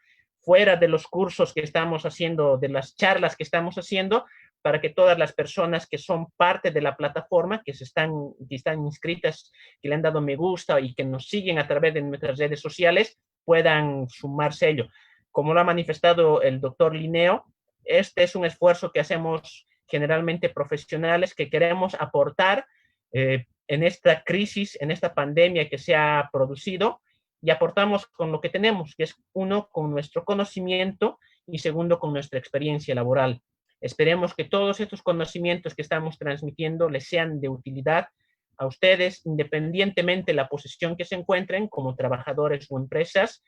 de los cursos que estamos haciendo, de las charlas que estamos haciendo, para que todas las personas que son parte de la plataforma, que están inscritas, que le han dado me gusta y que nos siguen a través de nuestras redes sociales, puedan sumarse a ello. Como lo ha manifestado el doctor Linneo, este es un esfuerzo que hacemos generalmente profesionales que queremos aportar en esta crisis, en esta pandemia que se ha producido, y aportamos con lo que tenemos, que es uno, con nuestro conocimiento y segundo, con nuestra experiencia laboral. Esperemos que todos estos conocimientos que estamos transmitiendo les sean de utilidad a ustedes, independientemente de la posición que se encuentren como trabajadores o empresas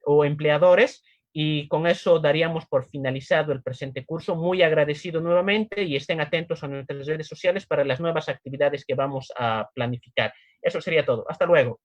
o empleadores, Y con eso daríamos por finalizado el presente curso. Muy agradecido nuevamente y estén atentos a nuestras redes sociales para las nuevas actividades que vamos a planificar. Eso sería todo. Hasta luego.